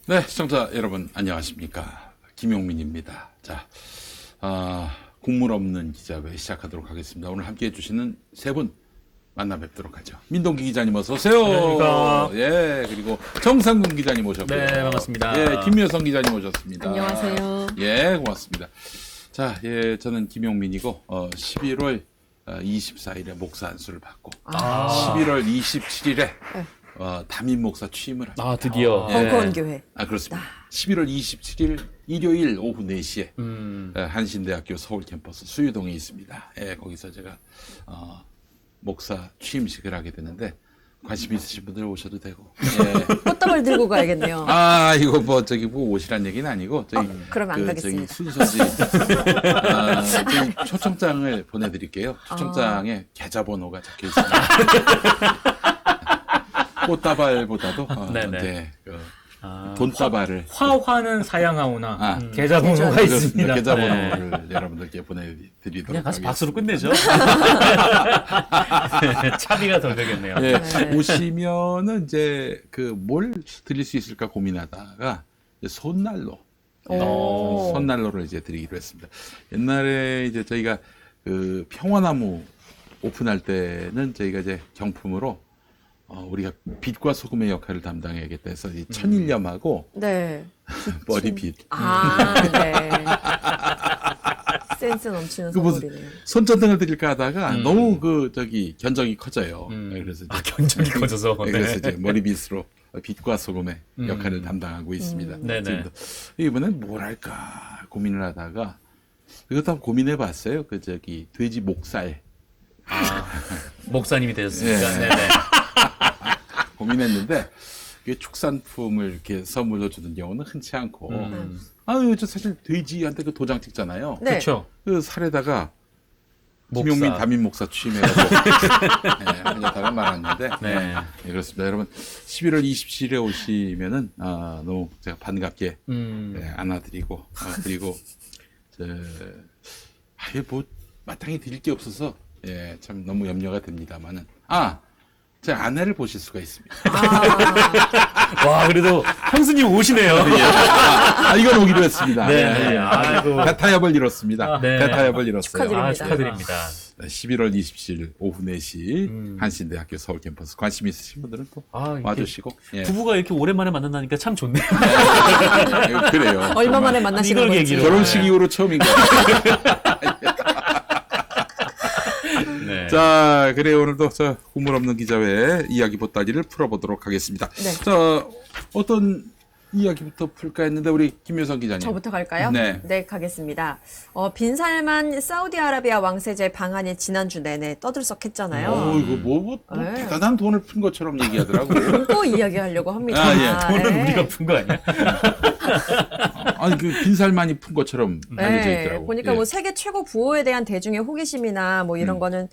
네, 시청자 여러분 안녕하십니까. 김용민입니다. 자, 국물 없는 기자회 시작하도록 하겠습니다. 오늘 함께해 주시는 세 분 만나 뵙도록 하죠. 민동기 기자님 어서 오세요. 안녕하십니까. 예, 그리고 정상근 기자님 오셨고요. 네, 반갑습니다. 예, 김여성 기자님 오셨습니다. 안녕하세요. 예, 고맙습니다. 자, 예, 저는 김용민이고 11월 24일에 목사 안수를 받고 11월 27일에 담임 목사 취임을 합니다. 아, 드디어. 벙커원 교회. 그렇습니다. 11월 27일 일요일 오후 4시에 한신대학교 서울 캠퍼스 수유동에 있습니다. 예, 거기서 제가 목사 취임식을 하게 되는데 관심 있으신 분들 오셔도 되고. 예. 꽃다발 들고 가야겠네요. 이거 뭐 오시란 얘기는 아니고 저희 그러면 안 가겠습니다. 순서지 저희 초청장을 보내드릴게요. 초청장에 계좌번호가 적혀 있습니다. 꽃다발보다도 네네. 이제 돈다발을 화환은 사양하오나 계좌. 계좌번호가 있습니다. 계좌번호를 네. 여러분들께 보내드리도록 그냥 가서 하겠습니다. 박수로 끝내죠. 차비가 덜 되겠네요. 예, 네. 오시면은 이제 뭘 드릴 수 있을까 고민하다가 이제 손난로, 오. 손난로를 이제 드리기로 했습니다. 옛날에 이제 저희가 평화나무 오픈할 때는 저희가 이제 경품으로 우리가 빛과 소금의 역할을 담당해야겠다 해서 이 천일염하고 네. 머리빗. 네. 센스 넘치는 선물이네요. 손전등을 드릴까 하다가 너무 견적이 커져요. 그래서 이제 견적이 커져서. 네, 그래서 이제 머리빗으로 빛과 소금의 역할을 담당하고 있습니다. 네네. 지금도 이번엔 뭘 할까 고민을 하다가 이것도 한번 고민해 봤어요. 돼지 목살 목사님이 되셨습니까? 예. 네네. 고민했는데 이게 축산품을 이렇게 선물로 주는 경우는 흔치 않고 저 사실 돼지한테 도장 찍잖아요. 네. 그렇죠. 그 살에다가 목사. 김용민 담임 목사 취임해가지고 하려다가 말았는데 네. 네, 그렇습니다. 여러분 11월 27일에 오시면은 너무 제가 반갑게 안아드리고 그리고 뭐 마땅히 드릴 게 없어서 참 너무 염려가 됩니다만은 제 아내를 보실 수가 있습니다. 와, 그래도 형수님 오시네요. 이건 오기로 했습니다. 네. 아이고. 대타협을 이뤘습니다. 네. 대타협을 이뤘어요. 축하드립니다. 축하드립니다. 11월 27일 오후 4시 한신대학교 서울 캠퍼스 관심 있으신 분들은 또 이렇게 와주시고 부부가 이렇게 오랜만에 만난다니까 참 좋네요. 그래요. 얼마 만에 만나시는 이걸 건지. 계기로. 결혼식 이후로 처음인 것 같아요. 네. 자, 그래요. 오늘도 국물 없는 기자회 이야기 보따리를 풀어보도록 하겠습니다. 네. 자, 어떤 이야기부터 풀까 했는데 우리 김효성 기자님. 저부터 갈까요? 네. 가겠습니다. 빈살만 사우디아라비아 왕세제 방한이 지난주 내내 떠들썩했잖아요. 이거 뭐 네. 대단한 돈을 푼 것처럼 얘기하더라고요. 또 이야기하려고 합니다. 예. 돈은 네. 우리가 푼 거 아니야? 빈살만이 푼 것처럼 알려져 네, 있더라고요. 보니까 예. 뭐 세계 최고 부호에 대한 대중의 호기심이나 뭐 이런 거는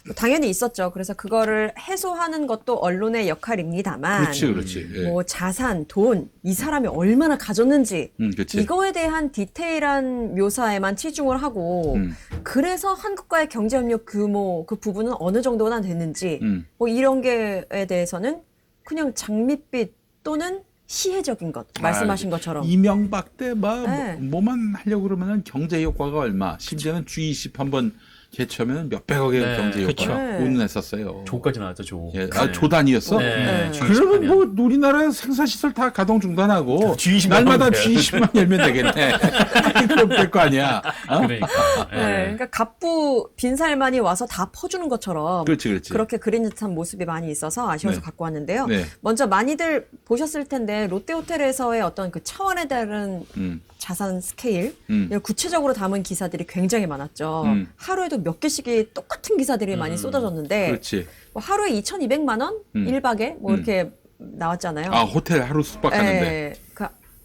뭐 당연히 있었죠. 그래서 그거를 해소하는 것도 언론의 역할입니다만. 그렇지. 예. 뭐 자산, 돈, 이 사람이 얼마나 가졌는지 그렇지. 이거에 대한 디테일한 묘사에만 치중을 하고 그래서 한국과의 경제협력 규모 그 부분은 어느 정도나 됐는지 뭐 이런 게에 대해서는 그냥 장밋빛 또는 시혜적인 것 말씀하신 것처럼 이명박 때 네. 뭐만 하려고 그러면은 경제 효과가 얼마, 심지어는 G20 한번 개최하면 몇백억의 네, 경제 그쵸. 효과를 네. 운운했었어요. 조까지 나왔죠, 조. 예, 조단이었어? 네. 그러면 뭐 우리나라 생산시설 다 가동 중단하고 G20 만 날마다 하면 돼요. G20만 열면 되겠네. 그럼 될 거 아니야. 그러니까. 네, 그러니까 갑부 빈살만이 와서 다 퍼주는 것처럼 그렇지. 그렇게 그린 듯한 모습이 많이 있어서 아쉬워서 네. 갖고 왔는데요. 네. 먼저 많이들 보셨을 텐데 롯데호텔에서의 어떤 그 차원에 다른 자산 스케일 이걸 구체적으로 담은 기사들이 굉장히 많았죠. 하루에도 몇 개씩이 똑같은 기사들이 많이 쏟아졌는데 그렇지. 뭐 하루에 2,200만 원 1박에 뭐 이렇게 나왔잖아요. 호텔 하루 숙박하는데. 예,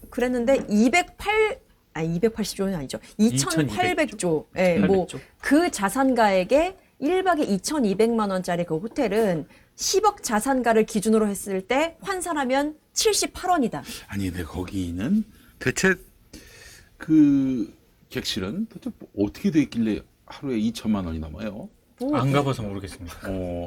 그랬는데 280조는 아니죠. 2,800조. 예, 뭐 800조. 그 자산가에게 1박에 2,200만 원짜리 그 호텔은 10억 자산가를 기준으로 했을 때 환산하면 78원이다. 아니, 근데 거기는 대체 그 객실은 도대체 어떻게 돼 있길래 하루에 2천만 원이 넘어요? 안 가봐서 모르겠습니다.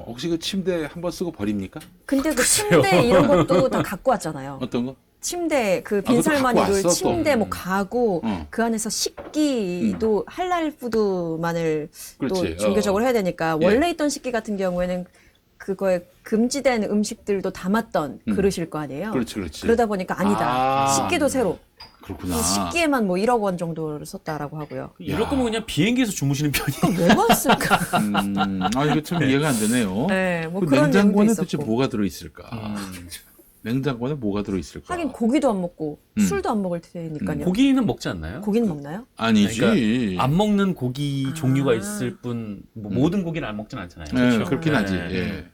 혹시 그 침대 한 번 쓰고 버립니까? 근데 그 침대 이런 것도 다 갖고 왔잖아요. 어떤 거? 침대 그 그것도 빈살만이 갖고 놀 왔어, 침대 또. 뭐 가구 그 안에서 식기도 할랄 푸드만을 그렇지. 또 종교적으로 해야 되니까 예. 원래 있던 식기 같은 경우에는 그거에 금지된 음식들도 담았던 그릇일 거 아니에요. 그렇지. 그러다 보니까 아니다. 아. 식기도 새로. 그렇구나. 식기에만 뭐 1억 원 정도를 썼다라고 하고요. 이럴 거면 그냥 비행기에서 주무시는 편이. 왜 왔을까? 이거 참 이해가 안 되네요. 네, 뭐 그 그런 냉장고에 내용도 도대체 있었고. 뭐가 들어있을까? 냉장고에 뭐가 들어있을까? 하긴 고기도 안 먹고 술도 안 먹을 테니까요. 고기는 먹지 않나요? 고기는 먹나요? 아니지. 그러니까 안 먹는 고기 종류가 있을 뿐 뭐 모든 고기는 안 먹진 않잖아요. 네, 그렇죠? 그렇긴 하지. 네. 예.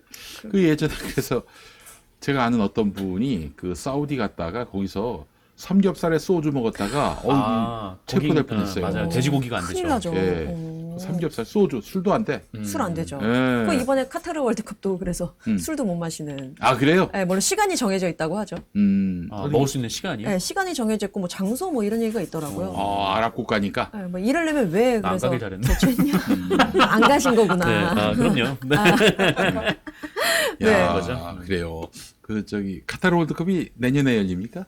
그 예전에 그래서 제가 아는 어떤 분이 그 사우디 갔다가 거기서 삼겹살에 소주 먹었다가 체포될 뻔했어요. 맞아요. 돼지고기가 안 큰일 되죠. 나죠. 예. 삼겹살, 소주, 술도 안 돼. 술 안 되죠. 예. 그 이번에 카타르 월드컵도 그래서 술도 못 마시는. 아 그래요? 네, 물론 시간이 정해져 있다고 하죠. 먹을 수 있는 시간이요? 네, 시간이 정해져 있고 뭐 장소 뭐 이런 얘기가 있더라고요. 아랍 국가니까. 네, 뭐 이러려면 왜 안 그래서 가길 잘했네. 개최했냐? 안 가신 거구나. 네, 그럼요. 네. 야, 거죠. 그래요. 그 저기 카타르 월드컵이 내년에 열립니까?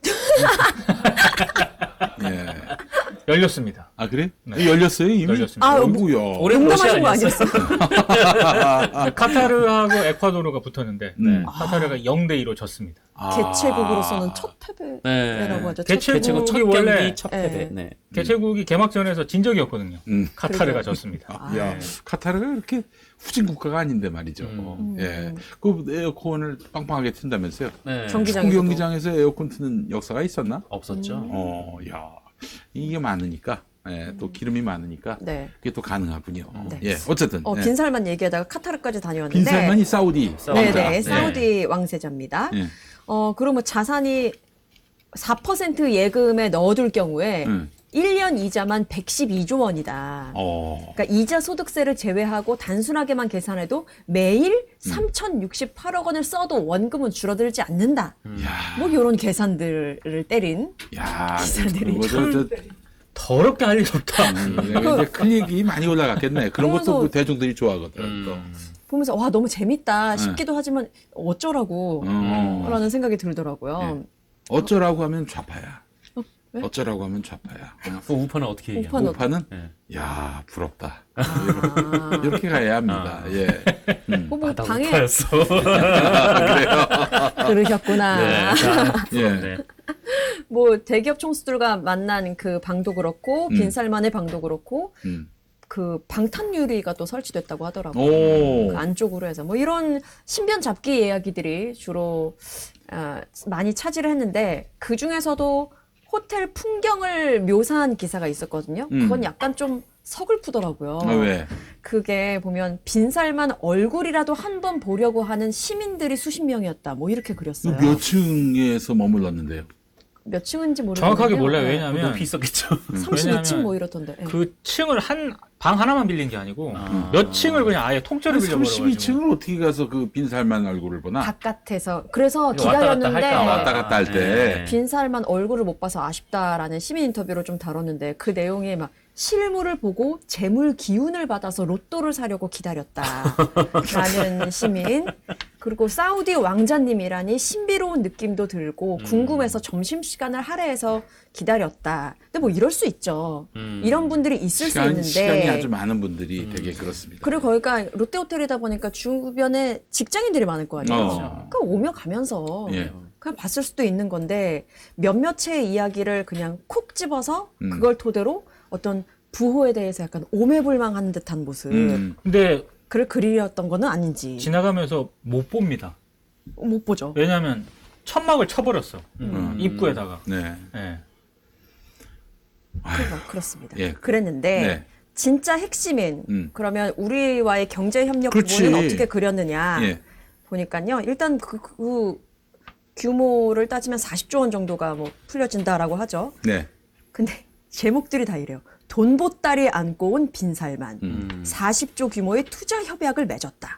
예. 열렸습니다. 아 그래? 열렸어요 이미? 열렸습니다. 아, 어이구야. 올해 농담하신 거 러시아 아니었어요? 카타르하고 에콰도르가 붙었는데 네. 카타르가 0대2로 졌습니다. 개최국으로서는 첫 패배라고 네. 하죠. 개최국이 개최국 첫 원래 경기 첫 패배. 네. 개최국이 개막전에서 진 적이 없거든요. 카타르가 졌습니다. 야, 카타르가 그렇게 후진 국가가 아닌데 말이죠. 예. 그 에어컨을 빵빵하게 튼다면서요? 네. 축구 경기장에서도. 경기장에서 에어컨 트는 역사가 있었나? 없었죠. 야, 이게 많으니까, 예, 또 기름이 많으니까 네. 그게 또 가능하군요. 네. 예, 어쨌든 예. 빈살만 얘기하다가 카타르까지 다녀왔는데. 빈살만이 사우디 왕자. 네네, 사우디 왕세자입니다. 예. 그리고 뭐 자산이 4% 예금에 넣어둘 경우에 1년 이자만 112조 원이다. 어. 그러니까 이자 소득세를 제외하고 단순하게만 계산해도 매일 3,068억 원을 써도 원금은 줄어들지 않는다. 야, 뭐 이런 계산들을 때린 야, 기사들이 그거 더럽게 할 일 없다. 이제 클릭이 많이 올라갔겠네. 그런 것도 그러면서- 그 대중들이 좋아하거든. 또. 보면서 와 너무 재밌다 싶기도 하지만 어쩌라고 라는 생각이 들더라고요. 어쩌라고 하면 좌파야. 왜? 어쩌라고 하면 좌파야. 그 우파는 어떻게 얘기해요? 우파는 우파는 네. 야 부럽다. 아, 이렇게 가야 합니다. 예. 뭐 나 방에 우파였어. 그러셨구나. 예. 네. 뭐 대기업 총수들과 만난 그 방도 그렇고 빈살만의 방도 그렇고 음. 그 방탄 유리가 또 설치됐다고 하더라고요. 오. 그 안쪽으로 해서 뭐 이런 신변 잡기 이야기들이 주로 많이 차지를 했는데 그 중에서도 호텔 풍경을 묘사한 기사가 있었거든요. 그건 약간 좀 서글프더라고요. 아, 왜? 그게 보면 빈살만 얼굴이라도 한 번 보려고 하는 시민들이 수십 명이었다. 뭐 이렇게 그렸어요. 몇 층에서 머물렀는데요? 몇 층인지 모르겠는데 정확하게 몰라요. 왜냐하면 높이 있었겠죠. 32층 뭐 이렇던데. 예. 그 층을 방 하나만 빌린 게 아니고 몇 층을 그냥 아예 통째로 빌려버려가지고 32층을 어떻게 가서 그 빈살만 얼굴을 보나? 바깥에서 그래서 왔다 갔다 기다렸는데 할까 봐. 왔다 갔다 할 때. 네. 빈살만 얼굴을 못 봐서 아쉽다라는 시민 인터뷰를 좀 다뤘는데 그 내용에 막 실물을 보고 재물 기운을 받아서 로또를 사려고 기다렸다라는 시민. 그리고 사우디 왕자님이라니 신비로운 느낌도 들고 궁금해서 점심시간을 할애해서 기다렸다. 근데 뭐 이럴 수 있죠. 이런 분들이 있을 수 있는데. 시간이 아주 많은 분들이 되게 그렇습니다. 그리고 거기가 롯데호텔이다 보니까 주변에 직장인들이 많을 거 아니에요. 그러니까 오며 가면서 예. 그냥 봤을 수도 있는 건데 몇몇의 이야기를 그냥 콕 집어서 그걸 토대로 어떤 부호에 대해서 약간 오매불망하는 듯한 모습 근데 그를 그리렸던 거는 아닌지 지나가면서 못 봅니다. 못 보죠. 왜냐하면 천막을 쳐버렸어. 입구에다가. 네. 예. 그렇습니다. 예. 그랬는데 네. 진짜 핵심인 그러면 우리와의 경제 협력 그렇지. 부분은 어떻게 그렸느냐 예. 보니까요. 일단 그 규모를 따지면 40조 원 정도가 뭐 풀려진다라고 하죠. 네. 근데 제목들이 다 이래요. 돈 보따리 안고 온 빈살만 40조 규모의 투자 협약을 맺었다.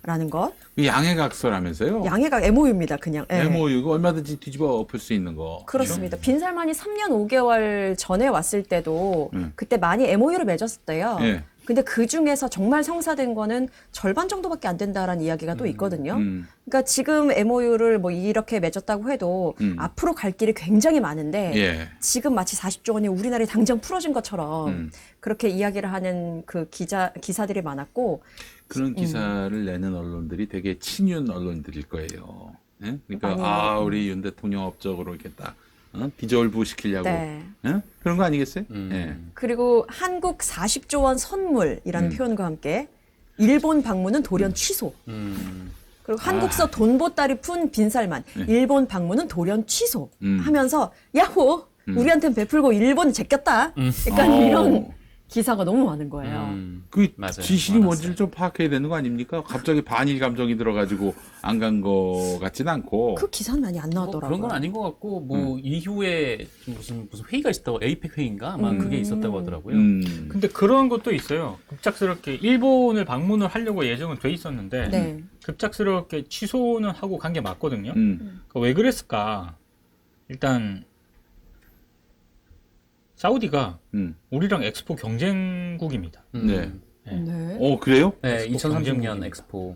라는 것. 그 양해각서라면서요? 양해가 MOU입니다. 그냥. 예. MOU가 얼마든지 뒤집어 엎을 수 있는 거. 그렇습니다. 빈살만이 3년 5개월 전에 왔을 때도 그때 많이 MOU를 맺었었대요. 예. 근데 그 중에서 정말 성사된 거는 절반 정도밖에 안 된다라는 이야기가 또 있거든요. 그러니까 지금 MOU를 뭐 이렇게 맺었다고 해도 앞으로 갈 길이 굉장히 많은데 예. 지금 마치 40조 원이 우리나라에 당장 풀어진 것처럼 그렇게 이야기를 하는 그 기사들이 많았고 그런 기사를 내는 언론들이 되게 친윤 언론들일 거예요. 예? 그러니까 많이 우리 윤 대통령 업적으로 이렇게 딱 디졸브 시키려고 네. 예? 그런 거 아니겠어요? 예. 그리고 한국 40조 원 선물이라는 표현과 함께 일본 방문은 돌연 취소. 그리고 한국서 돈 보따리 푼 빈살만 일본 방문은 돌연 취소 하면서 야호 우리한텐 베풀고 일본 제꼈다. 약간 이런 기사가 너무 많은 거예요. 그 맞아요. 진실이 많았어요. 뭔지를 좀 파악해야 되는 거 아닙니까? 갑자기 반일 감정이 들어가지고 안 간 거 같진 않고. 그 기사는 많이 안 뭐 나왔더라고요. 그런 건 아닌 것 같고 뭐 이후에 무슨 회의가 있었다고 에이펙 회의인가 아마 그게 있었다고 하더라고요. 근데 그런 것도 있어요. 급작스럽게 일본을 방문을 하려고 예정은 돼 있었는데 네. 급작스럽게 취소는 하고 간 게 맞거든요. 음. 그러니까 왜 그랬을까? 일단 사우디가 우리랑 엑스포 경쟁국입니다. 네. 네. 그래요? 네, 엑스포 2030년 경쟁국입니다. 엑스포.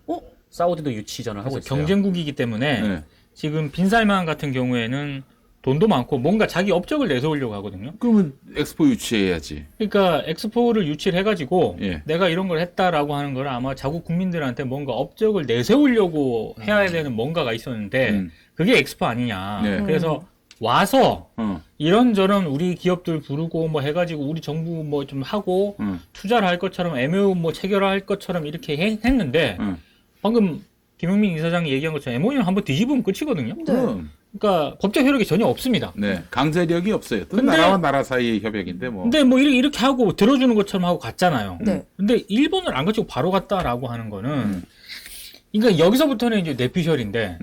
사우디도 유치전을 하고 그래서 있어요. 경쟁국이기 때문에 네. 지금 빈살만 같은 경우에는 돈도 많고 뭔가 자기 업적을 내세우려고 하거든요. 그러면 엑스포 유치해야지. 그러니까 엑스포를 유치를 해가지고 예. 내가 이런 걸 했다라고 하는 걸 아마 자국 국민들한테 뭔가 업적을 내세우려고 해야 되는 뭔가가 있었는데 그게 엑스포 아니냐. 네. 그래서 와서 어. 이런저런 우리 기업들 부르고 뭐 해가지고 우리 정부 뭐 좀 하고 투자를 할 것처럼 MOU 뭐 체결할 것처럼 이렇게 했는데 방금 김용민 이사장이 얘기한 것처럼 MOU는 한번 뒤집으면 끝이거든요. 그럼. 그러니까 법적 효력이 전혀 없습니다. 네. 강제력이 없어요. 또 근데- 나라와 나라 사이의 협약인데 뭐. 근데 뭐 이렇게 하고 들어주는 것처럼 하고 갔잖아요. 네. 근데 일본을 안 가지고 바로 갔다라고 하는 거는 그러니까 여기서부터는 이제 뇌피셜인데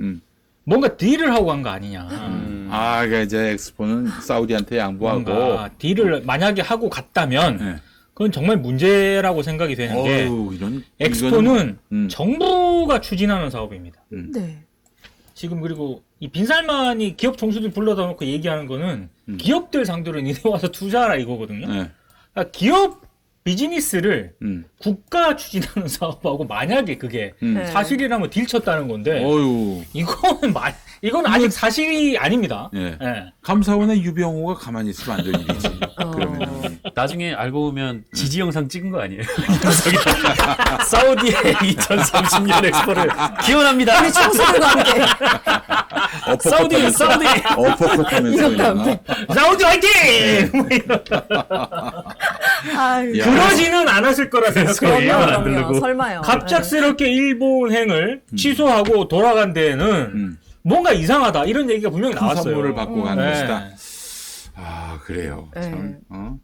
뭔가 딜을 하고 간 거 아니냐. 그러니까 이제 엑스포는 사우디한테 양보하고. 뭔가 딜을 만약에 하고 갔다면 네. 그건 정말 문제라고 생각이 되는 게 이런 엑스포는 이거는- 정부가 추진하는 사업입니다. 네. 지금 그리고 이 빈살만이 기업 총수들 불러다 놓고 얘기하는 거는 기업들 상대로 니네 와서 투자하라 이거거든요. 네. 그러니까 기업 비즈니스를 음. 국가 추진하는 사업하고 만약에 그게 네. 사실이라면 딜 쳤다는 건데 어유. 이건 아직 사실이 아닙니다. 예. 예. 감사원의 유병호가 가만히 있으면 안 되는 일이지. 그러면. 나중에 알고 보면 지지 영상 찍은 거 아니에요? 사우디의 2030년 엑스포를 기원합니다. 우리 총수들과 함께 사우디. 어퍼컷하면서. 이런 다음에. 사우디 화이팅! 아유, 야. 그러지는 않았을 거라 생각해요. 안 그럼요. 들리고. 설마요. 갑작스럽게 일본행을 취소하고 돌아간 데에는 뭔가 이상하다 이런 얘기가 분명히 큰 나왔어요. 선물을 받고 가는 네. 것이다. 그래요. 네. 참.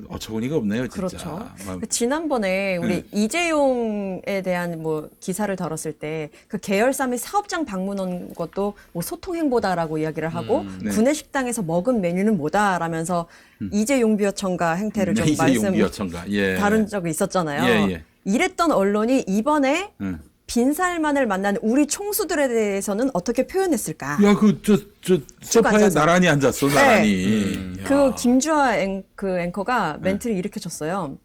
어처구니가 없네요, 진짜. 그렇죠. 막- 지난번에 우리 이재용에 대한 뭐 기사를 다뤘을 때 그 계열사 및 사업장 방문한 것도 뭐 소통 행보다라고 이야기를 하고 네. 구내 식당에서 먹은 메뉴는 뭐다라면서 이재용비어청가 행태를 좀 이제 말씀 용비어청가. 예. 다룬 적이 있었잖아요. 예. 이랬던 언론이 이번에 응. 빈살만을 만난 우리 총수들에 대해서는 어떻게 표현했을까? 야, 소파에 앉아서. 나란히 앉았어, 나란히. 야. 그 김주아 앵커가 멘트를 이렇게 쳤어요.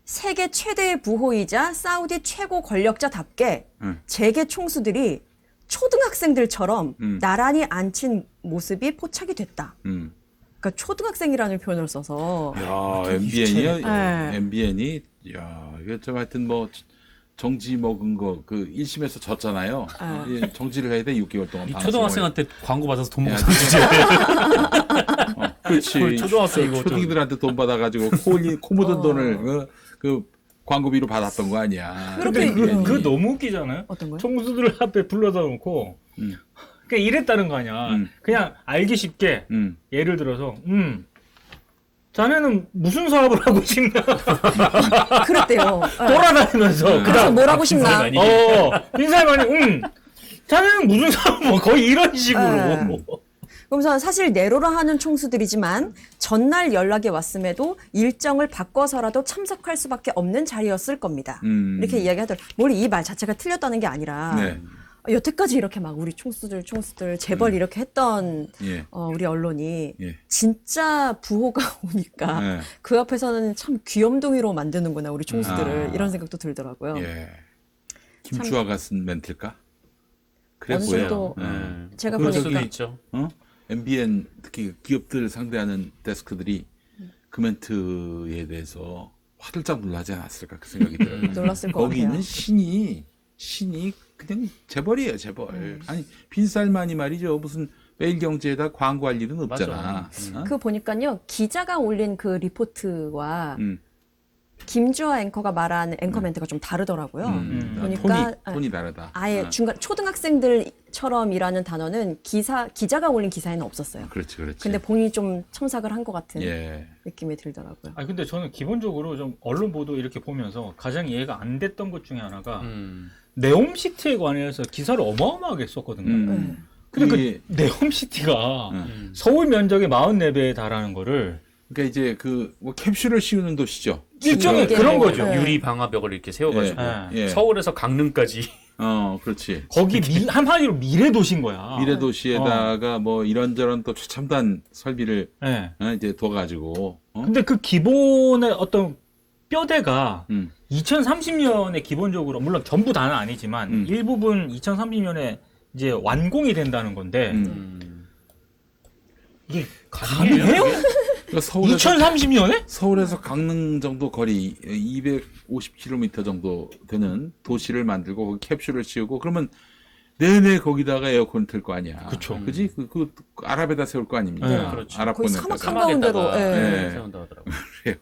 세계 최대의 부호이자 사우디 최고 권력자답게 재계 총수들이 초등학생들처럼 나란히 앉힌 모습이 포착이 됐다. 그러니까 초등학생이라는 표현을 써서 야, MBN이요? 네. MBN이, 야, 이거 좀 하여튼 뭐, 정지 먹은 거, 1심에서 졌잖아요. 예, 정지를 해야 돼, 6개월 동안. 이 방송을. 초등학생한테 광고 받아서 돈 먹고 야, 사는 주제. 그렇지. 그걸 초등학생이고 좀- 초딩들한테 돈 받아가지고, 코 묻은 돈을, 광고비로 받았던 거 아니야. 그렇게 MBN이. 그 너무 웃기잖아요. 어떤 거요? 총수들 앞에 불러다 놓고 그냥 이랬다는 거 아니야. 그냥 알기 쉽게 예를 들어서 자네는 무슨 사업을 하고 싶나? 그랬대요. 돌아다니면서 그래서 그다음 뭘 하고 싶나? 아니. 빈살만이 자네는 무슨 사업 뭐 거의 이런 식으로. 네. 그러면서 사실 내로라 하는 총수들이지만 전날 연락이 왔음에도 일정을 바꿔서라도 참석할 수밖에 없는 자리였을 겁니다. 이렇게 이야기하더라고요. 뭘 이 말 자체가 틀렸다는 게 아니라 네. 여태까지 이렇게 막 우리 총수들 재벌 이렇게 했던 예. 우리 언론이 예. 진짜 부호가 오니까 예. 그 앞에서는 참 귀염둥이로 만드는구나 우리 총수들을 이런 생각도 들더라고요. 예. 김주아가 쓴 멘트일까? 그래 어느 보여요. 정도 예. 제가 그럴 수도 보니까 있죠. MBN 특히 기업들 상대하는 데스크들이 그 멘트에 대해서 화들짝 놀라지 않았을까 그 생각이 들어요. 놀랐을 것 거기 같아요. 있는 신이 그냥 재벌이에요, 재벌. 아니 빈살만이 말이죠. 무슨 매일경제에다 광고할 일은 없잖아. 어? 그 보니까요 기자가 올린 그 리포트와 음. 김주아 앵커가 말한 앵커 멘트가 좀 다르더라고요. 보니까 톤이 다르다. 아예 중간 초등학생들처럼이라는 단어는 기자가 올린 기사에는 없었어요. 그렇지. 근데 본인이 좀 첨삭을 한 것 같은 예. 느낌이 들더라고요. 아니 근데 저는 기본적으로 좀 언론 보도 이렇게 보면서 가장 이해가 안 됐던 것 중에 하나가 네옴시티에 관해서 기사를 어마어마하게 썼거든요. 네. 근데 그게- 그 네옴시티가 서울 면적의 44배에 달하는 거를 그러니까 이제 뭐 캡슐을 씌우는 도시죠. 일종의 네. 그런 거죠. 네. 유리 방화벽을 이렇게 세워가지고 예. 예. 서울에서 강릉까지 그렇지. 거기 한마디로 미래 도시인 거야. 미래 도시에다가 뭐 이런저런 또 최첨단 설비를 예. 이제 둬가지고. 근데 그 기본의 어떤 뼈대가 음. 2030년에 기본적으로 물론 전부 다는 아니지만 일부분 2030년에 이제 완공이 된다는 건데 이게 가능해요? 그러니까 서울에서 2030년에? 서울에서 강릉 정도 거리 250km 정도 되는 도시를 만들고 거기 캡슐을 씌우고 그러면 내내 거기다가 에어컨 틀 거 아니야. 그쵸. 그지? 그 아랍에다 세울 거 아닙니까? 네, 그렇죠. 아랍 거의 보내다가. 사막 한가운데로, 예. 세운다 하더라고. 그래요.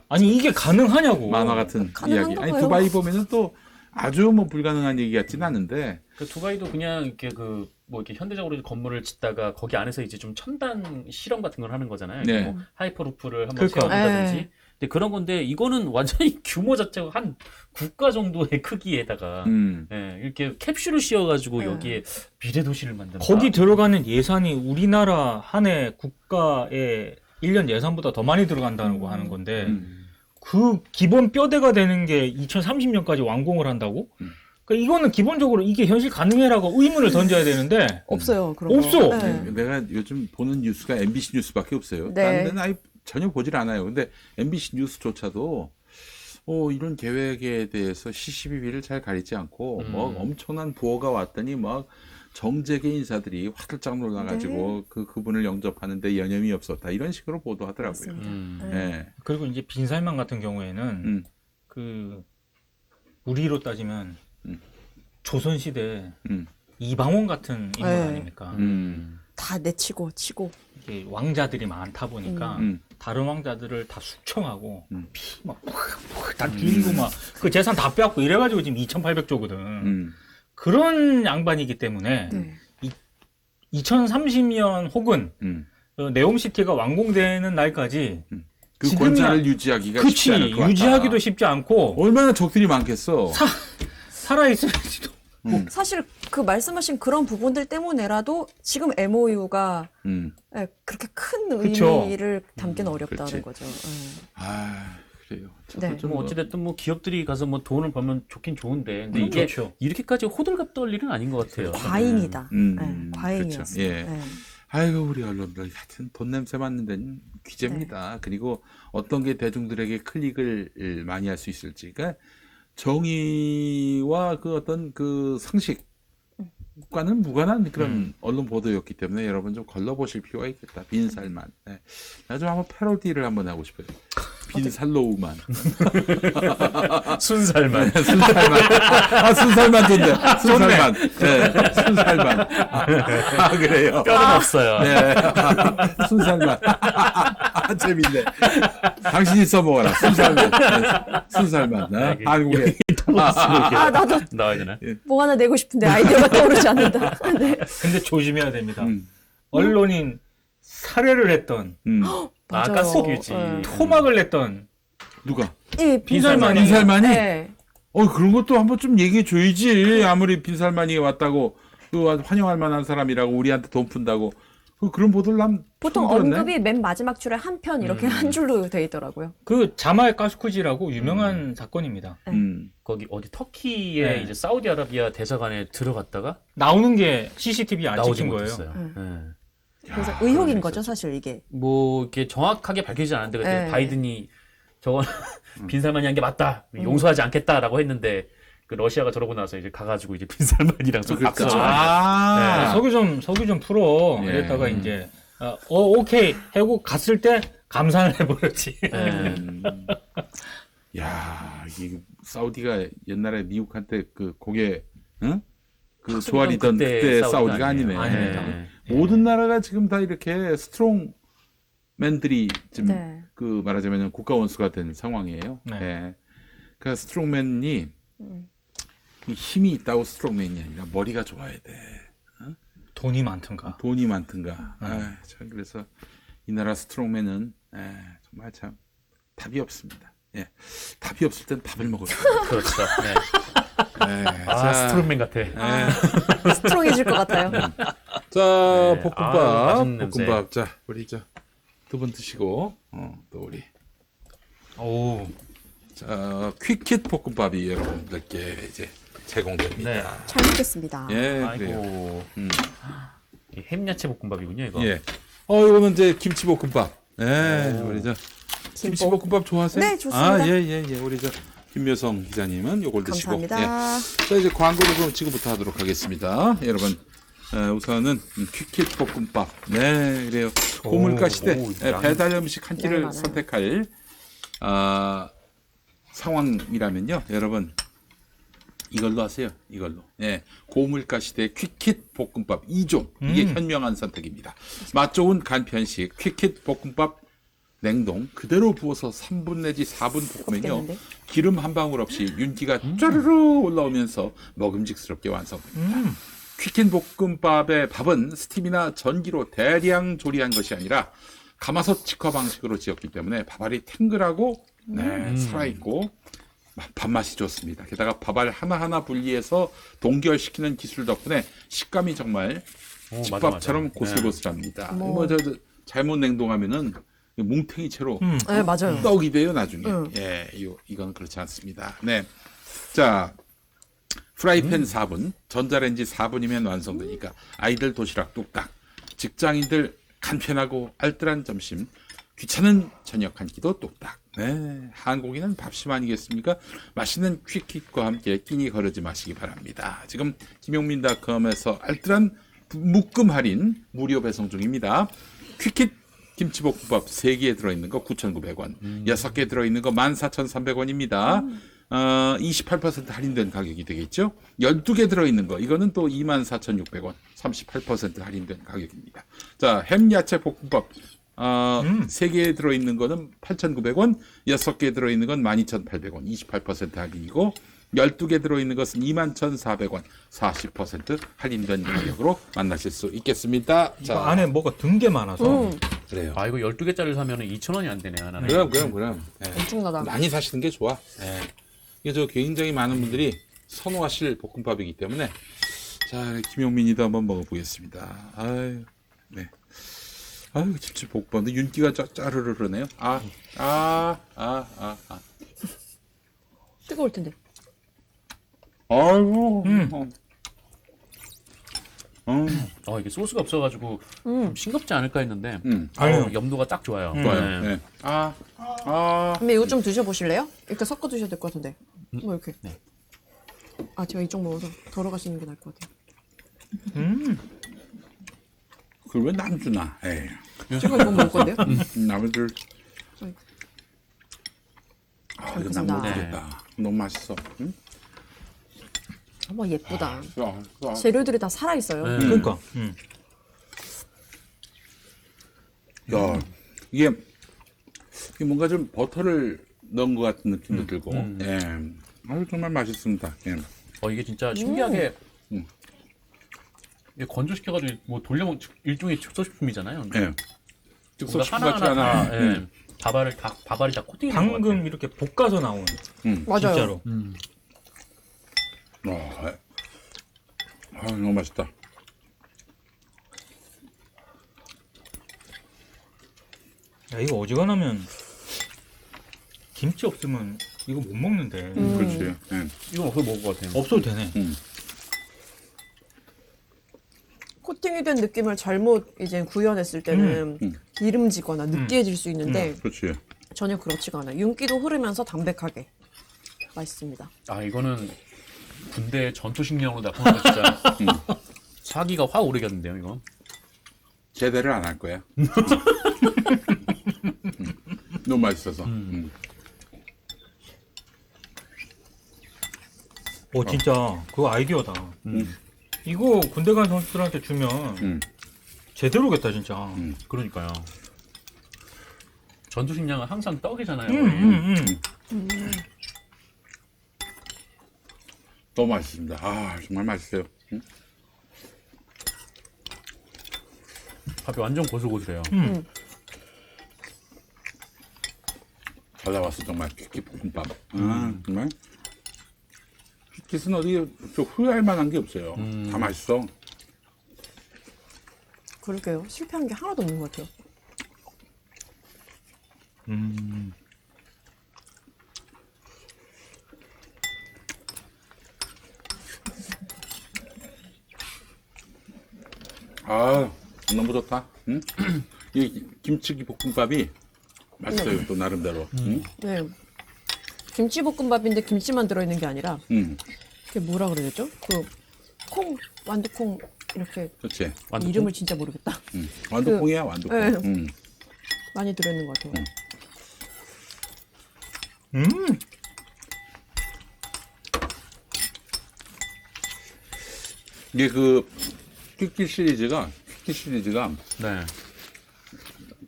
아니 이게 가능하냐고. 만화 같은 가능한가 이야기. 아니 봐요. 두바이 보면은 또 아주 뭐 불가능한 얘기 같지는 않은데. 그 두바이도 그냥 이렇게 뭐 이렇게 현대적으로 건물을 짓다가 거기 안에서 이제 좀 첨단 실험 같은 걸 하는 거잖아요. 네. 뭐 하이퍼루프를 한번 그러니까. 세워본다든지. 네. 근데 그런 건데 이거는 완전히 규모 자체가 한 국가 정도의 크기에다가 이렇게 캡슐을 씌워가지고 여기에 미래 도시를 만든다. 거기 들어가는 예산이 우리나라 한 해 국가의 1년 예산보다 더 많이 들어간다는 거 하는 건데 그 기본 뼈대가 되는 게 2030년까지 완공을 한다고? 그러니까 이거는 기본적으로 이게 현실 가능해라고 의문을 던져야 되는데 없어요. 그런 없어. 거. 네. 내가 요즘 보는 뉴스가 MBC 뉴스밖에 없어요. 네. 다른 데는 아예 전혀 보질 않아요. 근데 MBC 뉴스조차도 이런 계획에 대해서 시시비비를 잘 가리지 않고 뭐 엄청난 부호가 왔더니 막 정재계 인사들이 화들짝 놀라가지고 그분을 영접하는데 여념이 없었다 이런 식으로 보도하더라고요. 맞습니다. 예. 그리고 이제 빈살만 같은 경우에는 그 우리로 따지면 조선시대 이방원 같은 인물 네. 아닙니까? 다 내치고 치고. 이게 왕자들이 많다 보니까 다른 왕자들을 다 숙청하고 피막다 빌고 막 그 재산 다 빼앗고 이래가지고 지금 2,800조거든. 그런 양반이기 때문에 네. 2030년 혹은 네옴시티가 완공되는 날까지 그 지금이야- 권세를 유지하기가 그치 쉽지 않을 것 같다. 유지하기도 쉽지 않고 얼마나 적들이 많겠어. 살아있을지도 사실 그 말씀하신 그런 부분들 때문에라도 지금 MOU가 그렇게 큰 그쵸. 의미를 담기는 어렵다는 그렇지. 거죠. 아 그래요. 네. 좀 뭐 어찌됐든 뭐 기업들이 가서 뭐 돈을 벌면 좋긴 좋은데 근데 이게 그렇죠. 이렇게까지 호들갑 떨 일은 아닌 것 같아요. 과잉이다. 음, 네, 과잉이었어요. 그렇죠. 예. 네. 아이고 우리 언론들 하여튼 돈 냄새 맡는 데는 귀재입니다. 그리고 어떤 게 대중들에게 클릭을 많이 할 수 있을지. 그러니까 정의와 그 어떤 그 상식과는 무관한 그런 언론 보도였기 때문에 여러분 좀 걸러보실 필요가 있겠다. 빈살만. 네. 나 좀 한번 패러디를 한번 하고 싶어요. 빈살로우만. 순살만. 순살만. 아, 순살만 좋네. 순살만. 네, 순살만. 아, 그래요. 뼈는 없어요. 네. 순살만. 재밌네. 당신이 써먹어라. 순살만. 네, 순살만. 네. 한국에. 아 나도 나와야 되나? 뭐 하나 내고 싶은데 아이디어가 떠오르지 않는다. 네. 근데 조심해야 됩니다. 음. 언론인 살해를 했던 맞아요. 가스규지. 네. 토막을 냈던 누가? 이 빈살만이. 빈살만이? 네. 그런 것도 한번 좀 얘기해 줘야지. 아무리 빈살만이 왔다고, 그 환영할 만한 사람이라고 우리한테 돈 푼다고. 그런 보도를 난 보통 처음 들었네. 언급이 맨 마지막 줄에 한 편 이렇게 한 줄로 돼 있더라고요. 그 자말 가스쿠지라고 유명한 사건입니다. 거기 어디 터키의 네. 이제 사우디아라비아 대사관에 들어갔다가 나오는 게 CCTV에 안 나오지 찍힌 거예요. 못했어요. 네. 그래서 야, 의혹인 그런 거죠, 게 사실 이게. 뭐 이렇게 정확하게 밝히지 않았는데 그때 네. 바이든이 저건 빈살만이 한 게 맞다, 용서하지 않겠다라고 했는데 그 러시아가 저러고 나서 이제 가가지고 이제 빈살만이랑 좀 그렇죠. 악수. 아, 석유 좀 풀어. 예. 이랬다가 이제 오케이 하고 갔을 때 감산을 해버렸지. 네. 야, 이게 사우디가 옛날에 미국한테 그 고개, 응? 그 탁 조아리던 그때 그때 사우디가 사우디가 아니네. 아닙니다. 네. 모든 나라가 지금 다 이렇게 스트롱맨들이 지금 네. 그 말하자면 국가 원수가 된 상황이에요. 네. 네. 그 스트롱맨이 이 힘이 있다고 스트롱맨이 아니라 머리가 좋아야 돼. 돈이 많던가. 돈이 많든가. 아, 참 그래서 이 나라 스트롱맨은 정말 참 답이 없습니다. 예, 답이 없을 땐 밥을 먹어요. 그렇죠. 네. 자, 아 스트롱맨 같아. 스트롱해질 것 같아요. 자, 네. 볶음밥, 아유, 맛있는 냄새. 볶음밥. 자, 우리 두 분 드시고, 또 우리. 오. 자, 퀵킷 볶음밥이 여러분들께 이제 제공됩니다. 네. 잘 먹겠습니다. 예, 그래요. 아이고. 음. 이 햄야채 볶음밥이군요 이거. 예. 이거는 이제 김치볶음밥. 예, 우리 김치볶음밥 좋아하세요? 네, 좋습니다. 아, 예. 우리 김묘성 기자님은 요걸 드시고. 감사합니다. 예. 자, 이제 광고를 그럼 지금부터 하도록 하겠습니다. 여러분, 우선은 퀵킷 볶음밥. 네, 그래요. 고물가 시대 오, 배달 음식 한 양이 끼를 많아요. 선택할 상황이라면요, 여러분. 이걸로 하세요. 이걸로. 예. 고물가 시대 퀵킷 볶음밥 2종. 이게 현명한 선택입니다. 맛 좋은 간편식 퀵킷 볶음밥 냉동 그대로 부어서 3분 내지 4분 볶으면요. 뜨겁겠는데? 기름 한 방울 없이 윤기가 쫘르르 올라오면서 먹음직스럽게 완성됩니다. 퀵킷 볶음밥의 밥은 스팀이나 전기로 대량 조리한 것이 아니라 가마솥 직화 방식으로 지었기 때문에 밥알이 탱글하고 살아있고 밥맛이 좋습니다. 게다가 밥알 하나하나 분리해서 동결시키는 기술 덕분에 식감이 정말 오, 집밥처럼 맞아. 고슬고슬합니다. 뭐. 잘못 냉동하면은 뭉탱이 채로 네, 맞아요. 떡이 돼요 나중에. 예, 이건 그렇지 않습니다. 네, 자 프라이팬 4분, 전자레인지 4분이면 완성되니까 아이들 도시락 뚝딱, 직장인들 간편하고 알뜰한 점심, 귀찮은 저녁 한 끼도 뚝딱. 네, 한국인은 밥심 아니겠습니까? 맛있는 퀵kit과 함께 끼니 거르지 마시기 바랍니다. 지금 김용민닷컴에서 알뜰한 묶음 할인 무료 배송 중입니다. 퀵킷 김치볶음밥 3개에 들어있는 거 9,900원, 6개 들어있는 거 14,300원입니다. 28% 할인된 가격이 되겠죠. 12개 들어있는 거 이거는 또 24,600원, 38% 할인된 가격입니다. 자, 햄야채 볶음밥 3개에 들어있는 거는 8,900원, 6개 들어있는 건 12,800원, 28% 할인이고 12개 들어있는 것은 21,400원, 40% 할인된 가격으로 만나실 수 있겠습니다. 자, 안에 뭐가 든 게 많아서. 그래요. 아 이거 12개짜리 사면 2,000원이 안 되네 하나는. 그럼. 예. 엄청나다. 많이 사시는 게 좋아. 예. 이게 굉장히 많은 분들이 선호하실 볶음밥이기 때문에 자, 김용민이도 한번 먹어보겠습니다. 아유, 네. 아유, 김치볶음밥. 근데 윤기가 짜르르르네요. 뜨거울 텐데. 아이고. 이게 소스가 없어가지고 좀 싱겁지 않을까 했는데 아니요. 염도가 딱 좋아요. 좋아요. 네. 네. 근데 이거 좀 드셔보실래요? 이렇게 섞어 드셔야 될 것 같은데. 뭐 이렇게. 네. 아, 제가 이쪽 먹어서 덜어가시는 게 나을 것 같아요. 그걸 왜 남 주나? 에이. 제가 이거 먹을 건데요? 남들. 잘 이거 남 먹겠습니다. 못 주겠다. 너무 맛있어. 응? 어머, 예쁘다. 야, 재료들이 다 살아있어요. 그러니까. 야, 이게 뭔가 좀 버터를 넣은 것 같은 느낌도 들고, 예. 아유, 정말 맛있습니다. 예. 이게 진짜 신기하게 이게 건조시켜가지고 뭐 돌려먹 일종의 즉석식품이잖아요. 예. 뭔가 즉석식품 같지 않아. 다, 예, 밥알이 다 코팅이 된것 같아요. 방금 이렇게 볶아서 나온. 맞아요. 진짜로. 너무 맛있다. 야, 이거 어지간하면 김치 없으면 이거 못 먹는데. 그렇지. 예. 이건 어떻게 먹을 것 같아요? 없어도 되네. 코팅이 된 느낌을 잘못 이제 구현했을 때는 기름지거나 느끼해질 수 있는데 그렇지. 전혀 그렇지가 않아요. 윤기도 흐르면서 담백하게 맛있습니다. 아 이거는 군대 전투식량으로 나쁘면 진짜 사기가 확 오르겠는데요 이거. 제대를 안 할 거야. 너무 맛있어서. 진짜 그거 아이디어다. 이거 군대 간 선수들한테 주면 제대로겠다 진짜. 그러니까요. 전투식량은 항상 떡이잖아요. 너무 맛있습니다. 아, 정말 맛있어요. 밥이 완전 고슬고슬해요. 잘 나왔어, 정말. 퀴퀴 볶음밥. 정말. 퀴퀴는 어디 좀 후회할 만한 게 없어요. 다 맛있어. 그러게요. 실패한 게 하나도 없는 것 같아요. 아, 너무 좋다. 응? 이 김치 볶음밥이 맛있어요, 또 나름대로. 응? 네. 김치볶음밥인데 김치만 들어있는 게 아니라 그게 뭐라 그래야 되죠? 그 콩, 완두콩 이렇게 그렇지. 완두콩? 이름을 진짜 모르겠다. 완두콩이야, 완두콩. 네. 많이 들어있는 것 같아요. 이게 그 퀴퀴 시리즈가 네.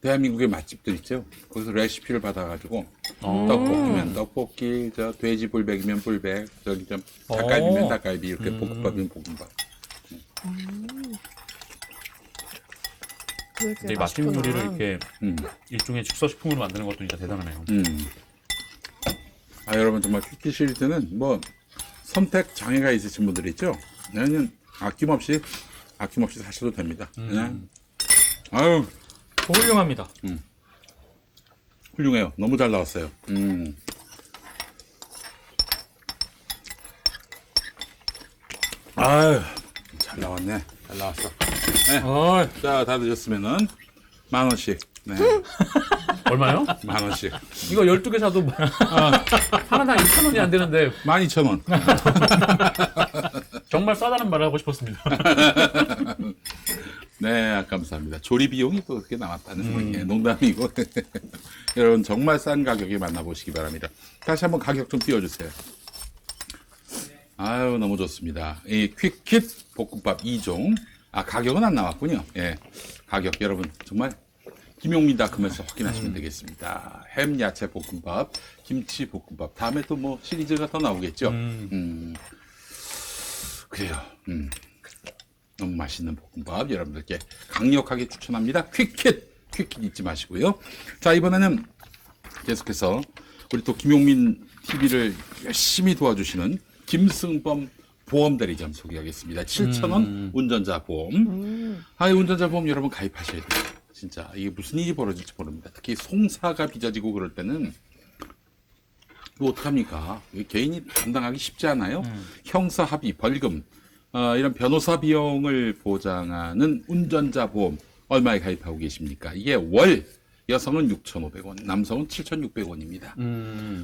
대한민국의 맛집들 있죠. 거기서 레시피를 받아가지고 떡볶이면 떡볶이, 저 돼지 불백이면 불백, 저기 좀 닭갈비면 닭갈비 이렇게 볶음밥이면 볶음밥. 그게 근데 이 맛집 맛있구나. 요리를 이렇게 음. 일종의 즉석식품으로 만드는 것도 진짜 대단하네요. 아, 여러분 정말 퀴퀴 시리즈는 뭐 선택 장애가 있으신 분들 있죠. 그냥 아낌없이 사셔도 됩니다. 그냥 아유 훌륭합니다. 훌륭해요. 너무 잘 나왔어요. 아유 잘 나왔네. 잘 나왔어. 네. 자, 다 드셨으면은 10,000원씩. 네. 얼마요? 10,000원씩. 이거 12개 사도 하나당 2,000원이 안 되는데 12,000원. 정말 싸다는 말을 하고 싶었습니다. 네, 감사합니다. 조리 비용이 또 그렇게 나왔다는 게 농담이고. 여러분 정말 싼 가격에 만나보시기 바랍니다. 다시 한번 가격 좀 띄워주세요. 아유, 너무 좋습니다. 이 퀵킷 볶음밥 2종. 아, 가격은 안 나왔군요. 예. 가격 여러분 정말 김용민닷컴에서 확인하시면 되겠습니다. 햄 야채 볶음밥, 김치 볶음밥. 다음에 또 뭐 시리즈가 더 나오겠죠. 그래요. 너무 맛있는 볶음밥 여러분들께 강력하게 추천합니다. 퀵킷 잊지 마시고요. 자, 이번에는 계속해서 우리 또 김용민 TV를 열심히 도와주시는 김승범 보험대리점 소개하겠습니다. 7,000원 운전자 보험. 이 운전자 보험 여러분 가입하셔야 돼요. 진짜 이게 무슨 일이 벌어질지 모릅니다. 특히 송사가 빚어지고 그럴 때는 이거 어떡합니까? 개인이 감당하기 쉽지 않아요. 형사 합의, 벌금, 이런 변호사 비용을 보장하는 운전자 보험 얼마에 가입하고 계십니까? 이게 월 여성은 6,500원, 남성은 7,600원입니다.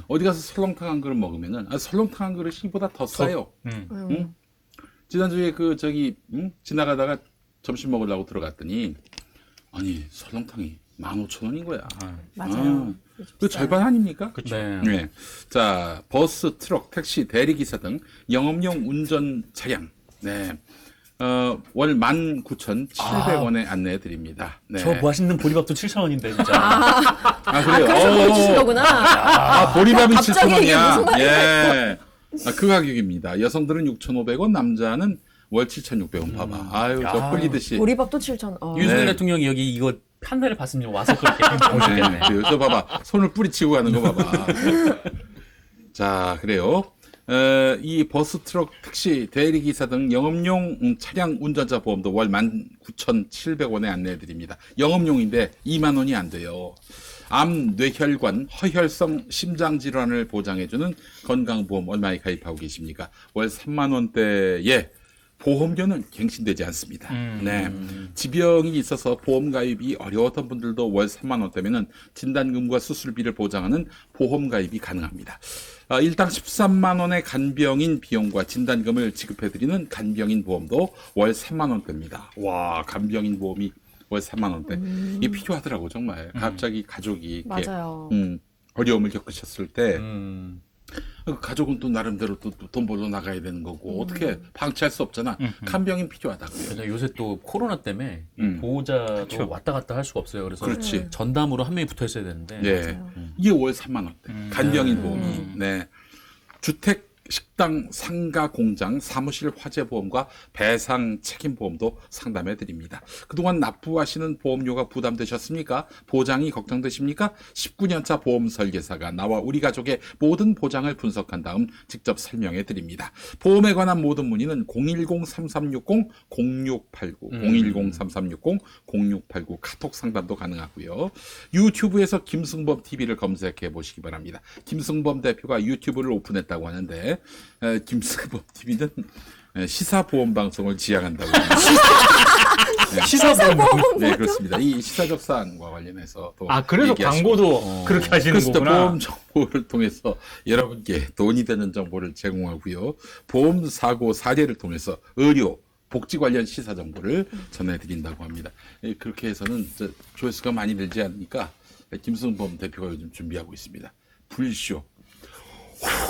어디 가서 설렁탕 한 그릇 먹으면은 설렁탕 한 그릇이 보다 더 싸요. 응? 지난주에 지나가다가 점심 먹으려고 들어갔더니 아니 설렁탕이 15,000원인 거야. 맞아요. 그 절반 아닙니까? 그렇죠. 네. 자, 버스, 트럭, 택시, 대리기사 등 영업용 운전 차량. 네. 월 19,700원에 안내해 드립니다. 네. 저 맛있는 보리밥도 7,000원인데 진짜. 그래요? 그래서 보여주신 거구나. 보리밥이 갑자기 이게 7,000원이야. 무슨 말이야? 예. 그 가격입니다. 여성들은 6,500원, 남자는 월 7,600원. 봐봐. 아유, 저 꿀리듯이. 보리밥도 7,000원. 윤석열 네. 대통령이 여기 이거 판넬을 봤으면 와서 또 이렇게 보셨겠네. 그래요. 저 봐봐. 손을 뿌리치고 가는 거 봐봐. 자, 그래요. 이 버스, 트럭, 택시, 대리기사 등 영업용 차량 운전자 보험도 월 19,700원에 안내해 드립니다. 영업용인데 2만 원이 안 돼요. 암, 뇌혈관, 허혈성 심장질환을 보장해주는 건강보험 얼마에 가입하고 계십니까? 월 3만 원대에 보험료는 갱신되지 않습니다. 네. 지병이 있어서 보험 가입이 어려웠던 분들도 월 3만 원대면은 진단금과 수술비를 보장하는 보험 가입이 가능합니다. 일당 13만 원의 간병인 비용과 진단금을 지급해드리는 간병인 보험도 월 3만 원대입니다. 와, 간병인 보험이 월 3만 원대. 이게 필요하더라고 정말. 갑자기 가족이 이렇게 맞아요. 어려움을 겪으셨을 때 가족은 또 나름대로 또 돈 벌러 나가야 되는 거고 어떻게 방치할 수 없잖아. 간병인 필요하다고요. 그래서 요새 또 코로나 때문에 보호자도 그쵸. 왔다 갔다 할 수가 없어요. 그래서 그렇지. 전담으로 한 명이 붙어 있어야 되는데. 네. 이게 월 3만 원대. 간병인 보험이. 네. 주택, 식당, 상가, 공장, 사무실 화재보험과 배상 책임보험도 상담해 드립니다. 그동안 납부하시는 보험료가 부담되셨습니까? 보장이 걱정되십니까? 19년차 보험 설계사가 나와 우리 가족의 모든 보장을 분석한 다음 직접 설명해 드립니다. 보험에 관한 모든 문의는 010-3360-0689, 010-3360-0689 카톡 상담도 가능하고요. 유튜브에서 김승범 TV를 검색해 보시기 바랍니다. 김승범 대표가 유튜브를 오픈했다고 하는데 김승범 TV는 시사보험 방송을 지향한다고 합니다. 시사보험. 네, 그렇습니다. 이 시사적 사안과 관련해서 또 그래서 얘기하시고. 광고도 그렇게 하시는 그래서 또 거구나. 보험 정보를 통해서 여러분께 돈이 되는 정보를 제공하고요. 보험 사고 사례를 통해서 의료 복지 관련 시사 정보를 전해드린다고 합니다. 그렇게 해서는 조회수가 많이 늘지 않으니까 김승범 대표가 요즘 준비하고 있습니다. 불쇼.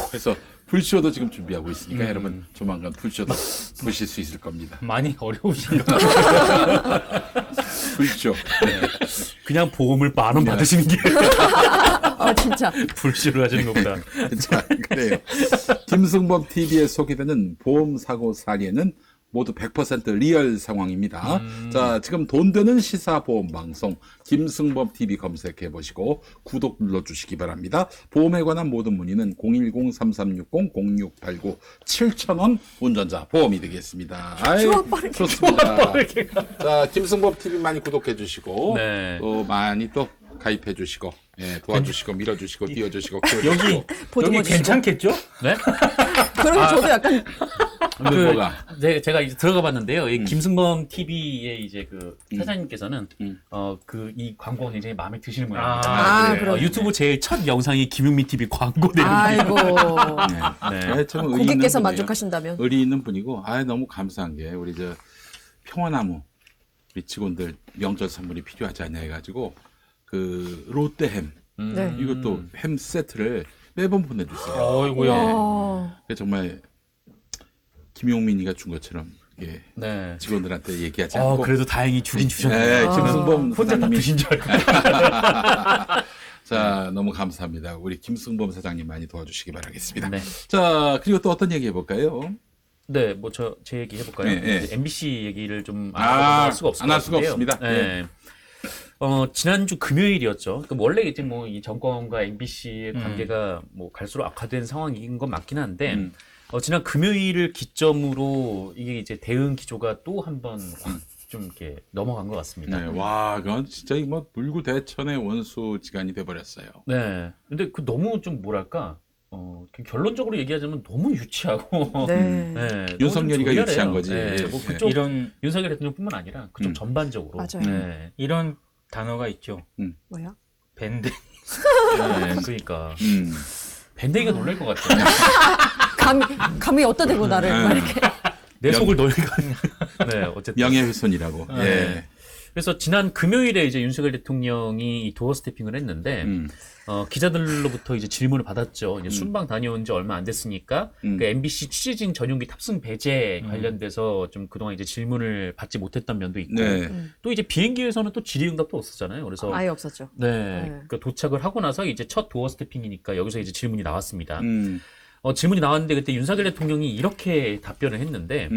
그래서 불쇼도 지금 준비하고 있으니까 여러분 조만간 불쇼도 보실 수 있을 겁니다. 많이 어려우신가? 불쇼. 네. 그냥 보험을 10,000원 받으시는 게 진짜. 불씨를 하시는 것보다. 자, 그래요. 김승범 TV에 소개되는 보험 사고 사례는 모두 100% 리얼 상황입니다. 자, 지금 돈 되는 시사보험 방송 김승범 TV 검색해 보시고 구독 눌러주시기 바랍니다. 보험에 관한 모든 문의는 010-3360-0689 7,000원 운전자 보험이 되겠습니다. 아이, 좋습니다. 자, 김승범 TV 많이 구독해 주시고 네. 또 많이 또 가입해 주시고 도와주시고 밀어주시고 띄워주시고 여기 보듬어 주시고. 괜찮겠죠? 네? 그러면 저도 약간 뭐가? 네, 제가 이제 들어가 봤는데요. 이 김승범 TV의 이제 그 사장님께서는 이 광고가 굉장히 마음에 드시는 모양입니다. 그래요? 유튜브 제일 첫 영상이 김용민 TV 광고 내용이에요. 아이고. 네. 참 의리 있는 고객께서 분이에요. 만족하신다면. 의리 있는 분이고, 너무 감사한 게 우리 평화나무 우리 직원들 명절 선물이 필요하지 않냐 해가지고 그 롯데햄 네. 이것도 햄 세트를 매번 보내주세요. 어이구야. 와. 정말 김용민이가 준 것처럼 네. 직원들한테 얘기하지 않고. 그래도 다행히 주긴 주셨네요. 네, 김승범 혼자 다 사장님이. 드신 줄 알고. 자, 너무 감사합니다. 우리 김승범 사장님 많이 도와주시기 바라겠습니다. 네. 자, 그리고 또 어떤 얘기 해볼까요? 네, 뭐 제 얘기 해볼까요? 네, 네. MBC 얘기를 좀 아, 안 할 수가 없을 안 것 할 수가 같은데요. 없습니다. 네. 지난주 금요일이었죠. 원래 이제 뭐 이 정권과 MBC의 관계가 뭐 갈수록 악화된 상황인 건 맞긴 한데 지난 금요일을 기점으로 이게 이제 대응 기조가 또 한 번 좀 이렇게 넘어간 것 같습니다. 네, 와, 그건 진짜 뭐 물구대천의 원수지간이 돼버렸어요. 네. 근데 그 너무 좀 뭐랄까 결론적으로 얘기하자면 너무 유치하고 네. 네, 윤석열이가 너무 좀 유치한 조리하래요. 거지. 네, 뭐 네. 그쪽 이런 윤석열 대통령뿐만 아니라 그쪽 전반적으로. 맞아요. 네. 이런 단어가 있죠. 뭐야? 밴드. 네, 그러니까 밴댕이가 놀랄 것 같아요. 감히 어디다 대고 나를 막 이렇게. 내 속을 놀리가. 네, 어쨌든. 명예훼손이라고. 네. 예. 그래서 지난 금요일에 이제 윤석열 대통령이 이 도어 스태핑을 했는데 기자들로부터 이제 질문을 받았죠. 이제 순방 다녀온 지 얼마 안 됐으니까 그 MBC 취재진 전용기 탑승 배제 관련돼서 좀 그동안 이제 질문을 받지 못했던 면도 있고 네. 또 이제 비행기에서는 또 질의응답도 없었잖아요. 그래서 아예 없었죠. 네, 그러니까 도착을 하고 나서 이제 첫 도어 스태핑이니까 여기서 이제 질문이 나왔습니다. 음. 질문이 나왔는데 그때 윤석열 대통령이 이렇게 답변을 했는데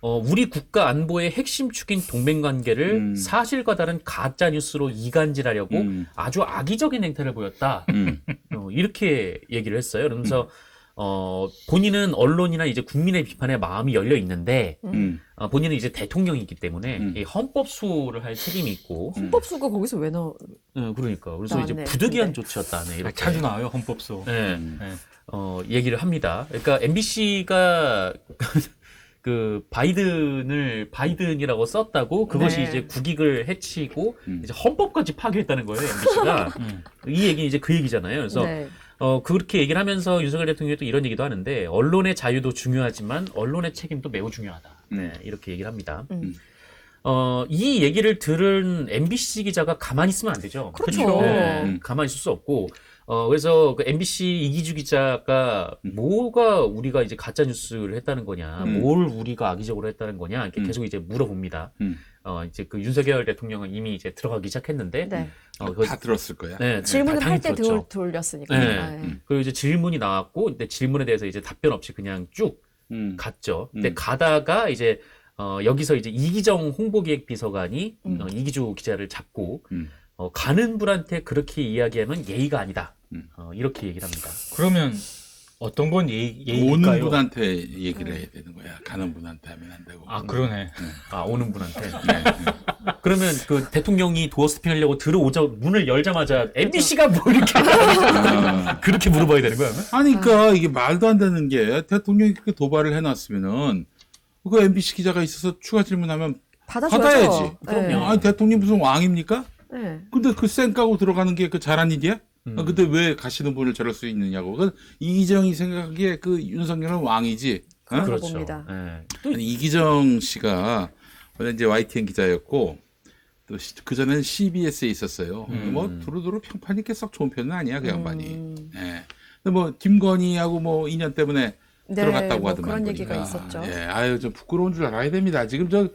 우리 국가 안보의 핵심 축인 동맹관계를 사실과 다른 가짜 뉴스로 이간질하려고 아주 악의적인 행태를 보였다. 이렇게 얘기를 했어요. 그러면서 본인은 언론이나 이제 국민의 비판에 마음이 열려 있는데 본인은 이제 대통령이기 때문에 이 헌법 수호를 할 책임이 있고 헌법수가 거기서 왜 나와? 그러니까 그래서 이제 나왔네. 부득이한 네. 조치였다네 이렇게 자주 나와요 헌법소. 네. 네. 얘기를 합니다. 그러니까 MBC가 그 바이든이라고 썼다고 그것이 네. 이제 국익을 해치고 이제 헌법까지 파괴했다는 거예요, MBC가. 이 얘기 이제 그 얘기잖아요. 그래서 네. 그렇게 얘기를 하면서 윤석열 대통령이 또 이런 얘기도 하는데 언론의 자유도 중요하지만 언론의 책임도 매우 중요하다. 네, 이렇게 얘기를 합니다. 이 얘기를 들은 MBC 기자가 가만히 있으면 안 되죠. 그렇죠. 네, 가만히 있을 수 없고 그래서 그 MBC 이기주 기자가 뭐가 우리가 이제 가짜 뉴스를 했다는 거냐, 뭘 우리가 악의적으로 했다는 거냐 이렇게 계속 이제 물어봅니다. 이제 그 윤석열 대통령은 이미 이제 들어가기 시작했는데, 네. 다 들었을 거야. 네, 질문을 당연히 할 때 들었죠. 돌렸으니까. 네. 아, 예. 그리고 이제 질문이 나왔고, 근데 질문에 대해서 이제 답변 없이 그냥 쭉 갔죠. 근데 가다가 이제 여기서 이제 이기정 홍보기획비서관이 이기주 기자를 잡고 가는 분한테 그렇게 이야기하면 예의가 아니다. 이렇게 얘기를 합니다. 그러면 어떤 건 오는 예의일까요? 분한테 얘기를 해야 되는 거야. 가는 분한테 하면 안 되고. 아 그러네. 오는 분한테. 그러면 그 대통령이 도어 스팅 하려고 들어오자 문을 열자마자 MBC가 뭐 이렇게 그렇게 물어봐야 되는 거야? 아니, 그러니까 이게 말도 안 되는 게 대통령이 그렇게 도발을 해놨으면은 그 MBC 기자가 있어서 추가 질문하면 받아줘야죠. 받아야지. 그럼요. 아니, 대통령이 무슨 왕입니까? 네. 근데 그 쌩 까고 들어가는 게 그 잘한 일이야? 근데 왜 가시는 분을 저럴 수 있느냐고. 그 이기정이 생각하기에 그 윤석열은 왕이지. 어? 그렇죠. 봅니다. 네. 아니, 이기정 씨가 원래 이제 YTN 기자였고 또 그 전에는 CBS에 있었어요. 뭐 두루두루 평판이 이렇게 썩 좋은 편은 아니야 그 양반이. 예. 근데 뭐 김건희하고 뭐 인연 때문에 네, 들어갔다고 뭐 하더만. 그런 얘기가 보니까. 있었죠. 예. 아유, 좀 부끄러운 줄 알아야 됩니다. 지금 저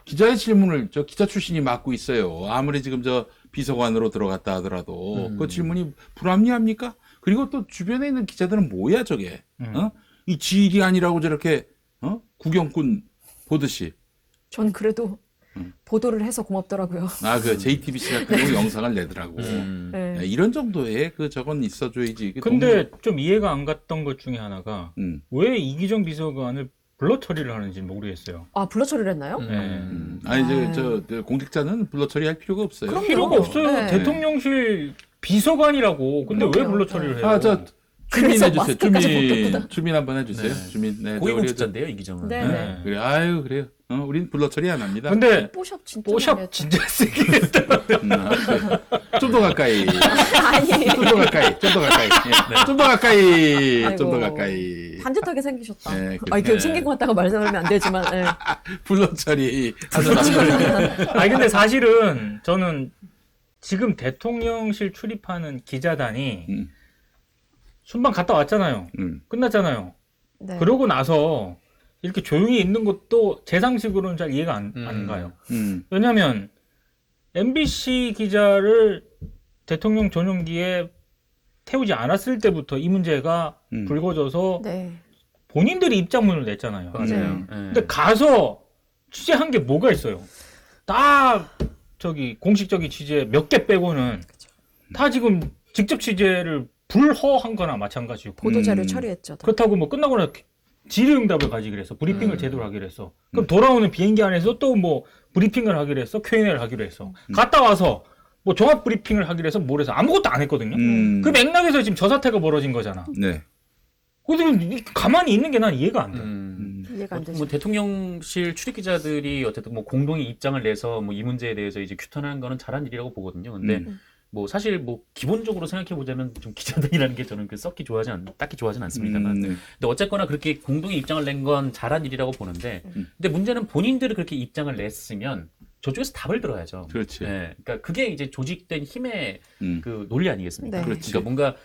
기자의 질문을 저 기자 출신이 맡고 있어요. 아무리 지금 저 비서관으로 들어갔다 하더라도 그 질문이 불합리합니까? 그리고 또 주변에 있는 기자들은 뭐야 저게? 이 질이 아니라고 저렇게 구경꾼 보듯이. 전 그래도 보도를 해서 고맙더라고요. 그 JTBC가 그 영상을 내더라고. 네. 네, 이런 정도의 그 저건 있어줘야지. 이게 근데 좀 이해가 안 갔던 것 중에 하나가 너무, 왜 이기정 비서관을 블러 처리를 하는지 모르겠어요. 아, 불러 처리를 했나요? 아니 저 공직자는 불러 처리할 필요가 없어요. 그럼요. 필요가 없어요. 네. 대통령실 비서관이라고. 근데 왜 그럼요. 블러 처리를 해요? 저 주민 그래서 해주세요. 마스크까지 벗겼구나. 주민 한번 해주세요. 주민. 네, 고위공직자인데요, 이기정은. 네. 네. 그래, 아유 그래요. 우린 불러 처리 안 합니다. 근데 뽀샵 진짜 많이 뽀샵 했다. 진짜 세게 했다. 좀 더 가까이. 아니, 좀 더 가까이. 좀 더 가까이. 예. 좀 더 가까이. 아이고. 좀 더 가까이. 반듯하게 생기셨다. 네, 아, 이게 네. 생긴 것 같다가 말씀하면 안 되지만. 네. 불러 처리. 하지 마세요. 아니 근데 사실은 저는 지금 대통령실 출입하는 기자단이 순방 갔다 왔잖아요. 끝났잖아요. 네. 그러고 나서 이렇게 조용히 있는 것도 제 상식으로는 잘 이해가 안 가요. 왜냐하면 MBC 기자를 대통령 전용기에 태우지 않았을 때부터 이 문제가 불거져서 네. 본인들이 입장문을 냈잖아요. 맞아요. 네. 근데 가서 취재한 게 뭐가 있어요? 다 저기 공식적인 취재 몇 개 빼고는 다 지금 직접 취재를 불허한 거나 마찬가지고. 보도자료 처리했죠. 다. 그렇다고 뭐 끝나고 나서 질의응답을 가지기로 했어. 브리핑을 제대로 하기로 했어. 그럼 돌아오는 비행기 안에서 또 뭐 브리핑을 하기로 했어. Q&A를 하기로 했어. 갔다 와서 뭐 종합 브리핑을 하기로 해서 뭘 해서 아무것도 안 했거든요. 그 맥락에서 지금 저 사태가 벌어진 거잖아. 네. 그래서 가만히 있는 게 난 이해가 안 돼. 이해가 안 되죠. 뭐 대통령실 출입 기자들이 어쨌든 뭐 공동의 입장을 내서 뭐 이 문제에 대해서 이제 규탄하는 거는 잘한 일이라고 보거든요. 근데 뭐 사실 뭐 기본적으로 생각해 보자면 좀 기자들이라는 게 저는 그 딱히 좋아하진 않습니다만. 네. 근데 어쨌거나 그렇게 공동의 입장을 낸 건 잘한 일이라고 보는데, 근데 문제는 본인들이 그렇게 입장을 냈으면 저쪽에서 답을 들어야죠. 그렇지. 네, 그러니까 그게 이제 조직된 힘의 음. 그 논리 아니겠습니까? 네. 그렇지. 그러니까 뭔가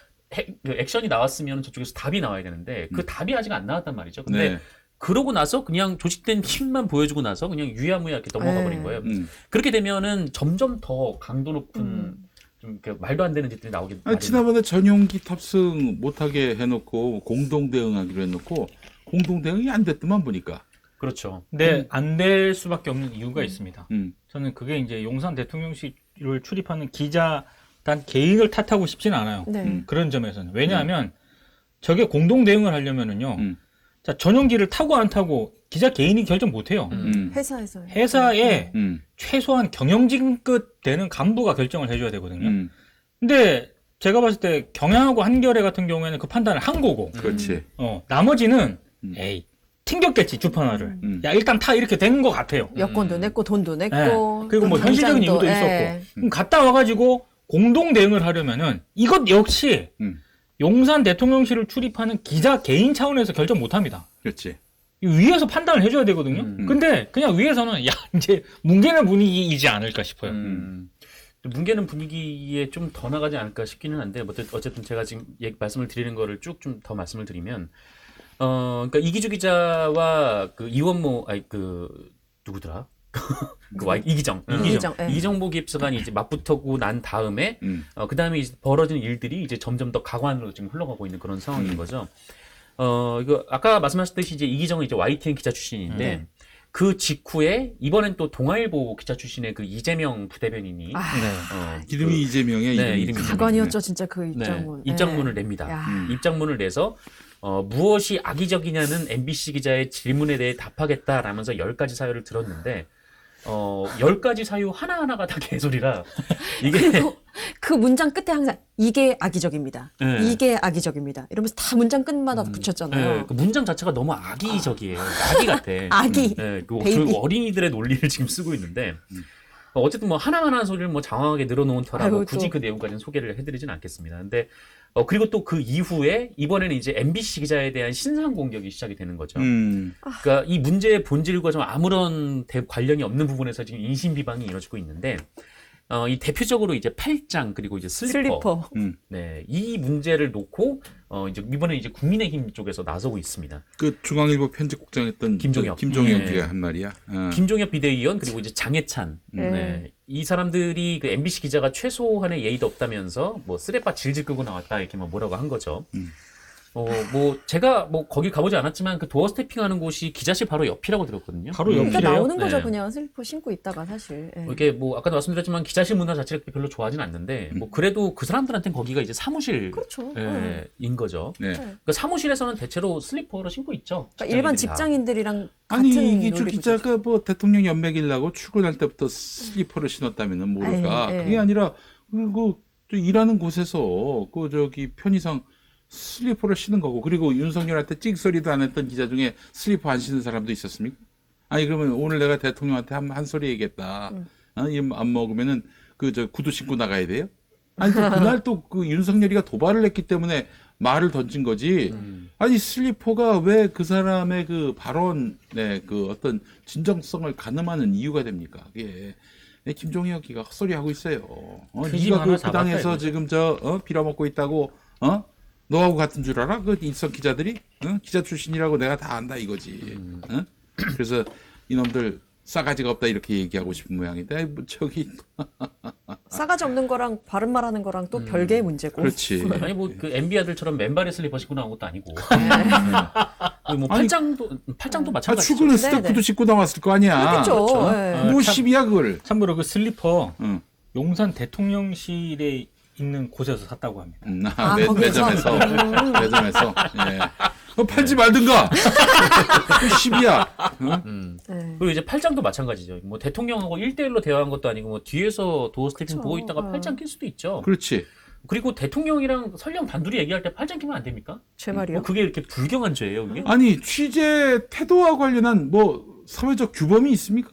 그 액션이 나왔으면 저쪽에서 답이 나와야 되는데 그 답이 아직 안 나왔단 말이죠. 근데 네. 그러고 나서 그냥 조직된 힘만 보여주고 나서 그냥 유야무야 이렇게 넘어가 버린 거예요. 그렇게 되면은 점점 더 강도 높은 좀 이렇게 말도 안 되는 짓들이 나오게 마련이에요. 지난번에 전용기 탑승 못하게 해놓고 공동 대응하기로 해놓고 공동 대응이 안 됐더만 보니까. 그렇죠. 근데 안 될 수밖에 없는 이유가 있습니다. 음. 저는 그게 이제 용산 대통령실을 출입하는 기자단 개인을 탓하고 싶진 않아요. 네. 그런 점에서는. 왜냐하면 저게 공동 대응을 하려면은요. 자, 전용기를 타고 안 타고 기자 개인이 결정 못 해요. 회사에서. 회사에 최소한 경영진급 되는 간부가 결정을 해줘야 되거든요. 근데 제가 봤을 때 경향하고 한겨레 같은 경우에는 그 판단을 한 거고. 그렇지. 나머지는 에이 튕겼겠지 주판화를. 야 일단 타 이렇게 된 것 같아요. 여권도 냈고 돈도 냈고. 예. 그리고 뭐 현실적인 이유도 있었고. 그럼 갔다 와가지고 공동 대응을 하려면은 이것 역시 용산 대통령실을 출입하는 기자 개인 차원에서 결정 못 합니다. 그렇지. 위에서 판단을 해줘야 되거든요. 근데 그냥 위에서는 야 이제 뭉개는 분위기이지 않을까 싶어요. 뭉개는 분위기에 좀 더 나가지 않을까 싶기는 한데 어쨌든 제가 지금 말씀을 드리는 거를 쭉 좀 더 말씀을 드리면 그러니까 이기주 기자와 그 이원모 누구더라? 이기정. 예. 이정보 기획수관이 이제 맞붙고 난 다음에 그 다음에 이제 벌어진 일들이 이제 점점 더 가관으로 지금 흘러가고 있는 그런 상황인 거죠. 이거 아까 말씀하셨듯이 이제 이기정은 이제 YTN 기자 출신인데 그 직후에 이번엔 또 동아일보 기자 출신의 그 이재명 부대변인이 이름이 이재명의 네, 이름이 이름이 가관이었죠 진짜 그 입장문. 네, 입장문을 냅니다. 입장문을 내서 무엇이 악의적이냐는 MBC 기자의 질문에 대해 답하겠다라면서 10가지 사유를 들었는데 10가지 사유 하나하나가 다 개소리라 이게 그 문장 끝에 항상 이게 악의적입니다. 네. 이게 악의적입니다. 이러면서 다 문장 끝마다 붙였잖아요. 그 문장 자체가 너무 악의적이에요. 악의 같아. 악의. 그 베이비. 어린이들의 논리를 지금 쓰고 있는데 어쨌든 뭐 하나하나 소리를 뭐 장황하게 늘어놓은 터라고 아이고, 굳이 또. 그 내용까지는 소개를 해드리진 않겠습니다. 근데 그리고 또 그 이후에 이번에는 이제 MBC 기자에 대한 신상 공격이 시작이 되는 거죠. 그러니까 이 문제의 본질과 좀 아무런 관련이 없는 부분에서 지금 인신 비방이 이루어지고 있는데 이 대표적으로 이제 팔짱 그리고 이제 슬리퍼. 네, 이 문제를 놓고 이제 이번에 이제 국민의힘 쪽에서 나서고 있습니다. 그 중앙일보 편집국장했던 김종혁. 김종혁이가 네. 한 말이야. 김종혁 비대위원 그리고 이제 장해찬. 네. 이 사람들이 그 MBC 기자가 최소한의 예의도 없다면서 뭐 쓰레빠 질질 끌고 나왔다 이렇게 뭐 뭐라고 한 거죠. 뭐 제가 뭐 거기 가보지 않았지만 그 도어 스태핑하는 곳이 기자실 바로 옆이라고 들었거든요. 바로 그러니까 옆이래요. 나오는 거죠 네. 그냥 슬리퍼 신고 있다가 사실. 예. 이게 뭐 아까도 말씀드렸지만 기자실 문화 자체를 별로 좋아하진 않는데 뭐 그래도 그 사람들한테는 거기가 이제 사무실 그렇죠. 인 거죠. 네. 그러니까 사무실에서는 대체로 슬리퍼를 신고 있죠. 그러니까 일반 직장인들이 다. 직장인들이랑 아니 같은 이기주 논리구조죠. 기자가 뭐 대통령 연맥이려고 출근할 때부터 슬리퍼를 신었다면은 모를까. 아유, 예. 그게 아니라 그리고 또 일하는 곳에서 그 저기 편의상 슬리퍼를 신은 거고 그리고 윤석열한테 찍소리도 안 했던 기자 중에 슬리퍼 안 신는 사람도 있었습니까? 아니 그러면 오늘 내가 대통령한테 한 소리 얘기했다. 이름 안 먹으면은 그 저 구두 신고 나가야 돼요? 아니 그날 또 그 윤석열이가 도발을 했기 때문에 말을 던진 거지. 아니 슬리퍼가 왜 그 사람의 그 발언의 그 어떤 진정성을 가늠하는 이유가 됩니까? 그게 김종혁이가 헛소리 하고 있어요. 트집 네가 하나 그 당에서 잡았다, 지금 빌어먹고 있다고 너하고 같은 줄 알아? 그 일선 기자들이 기자 출신이라고 내가 다 안다 이거지. 그래서 이놈들 싸가지가 없다 이렇게 얘기하고 싶은 모양인데 뭐 저기 싸가지 없는 거랑 바른 말하는 거랑 또 별개의 문제고. 그렇지. 아니 뭐 그 MB 아들처럼 맨발에 슬리퍼 신고 나온 것도 아니고. 뭐 아니, 팔짱도 마찬가지죠. 출근했을 때 네네. 구두 신고 나왔을 거 아니야. 그렇죠. 예. 뭐 시비야 그걸. 참고로 그 슬리퍼 응. 용산 대통령실에 있는 곳에서 샀다고 합니다. 거기서? 매점에서. 예. 팔지 말든가. 그 시비야. 네. 그리고 이제 팔짱도 마찬가지죠. 뭐 대통령하고 1대1로 대화한 것도 아니고 뭐 뒤에서 도어 스태핑 그쵸. 보고 있다가 팔짱 낄 수도 있죠. 그렇지. 그리고 대통령이랑 설령 단둘이 얘기할 때 팔짱 끼면 안 됩니까? 제 말이요. 뭐 그게 이렇게 불경한 죄예요, 그게? 아니 취재 태도와 관련한 뭐 사회적 규범이 있습니까?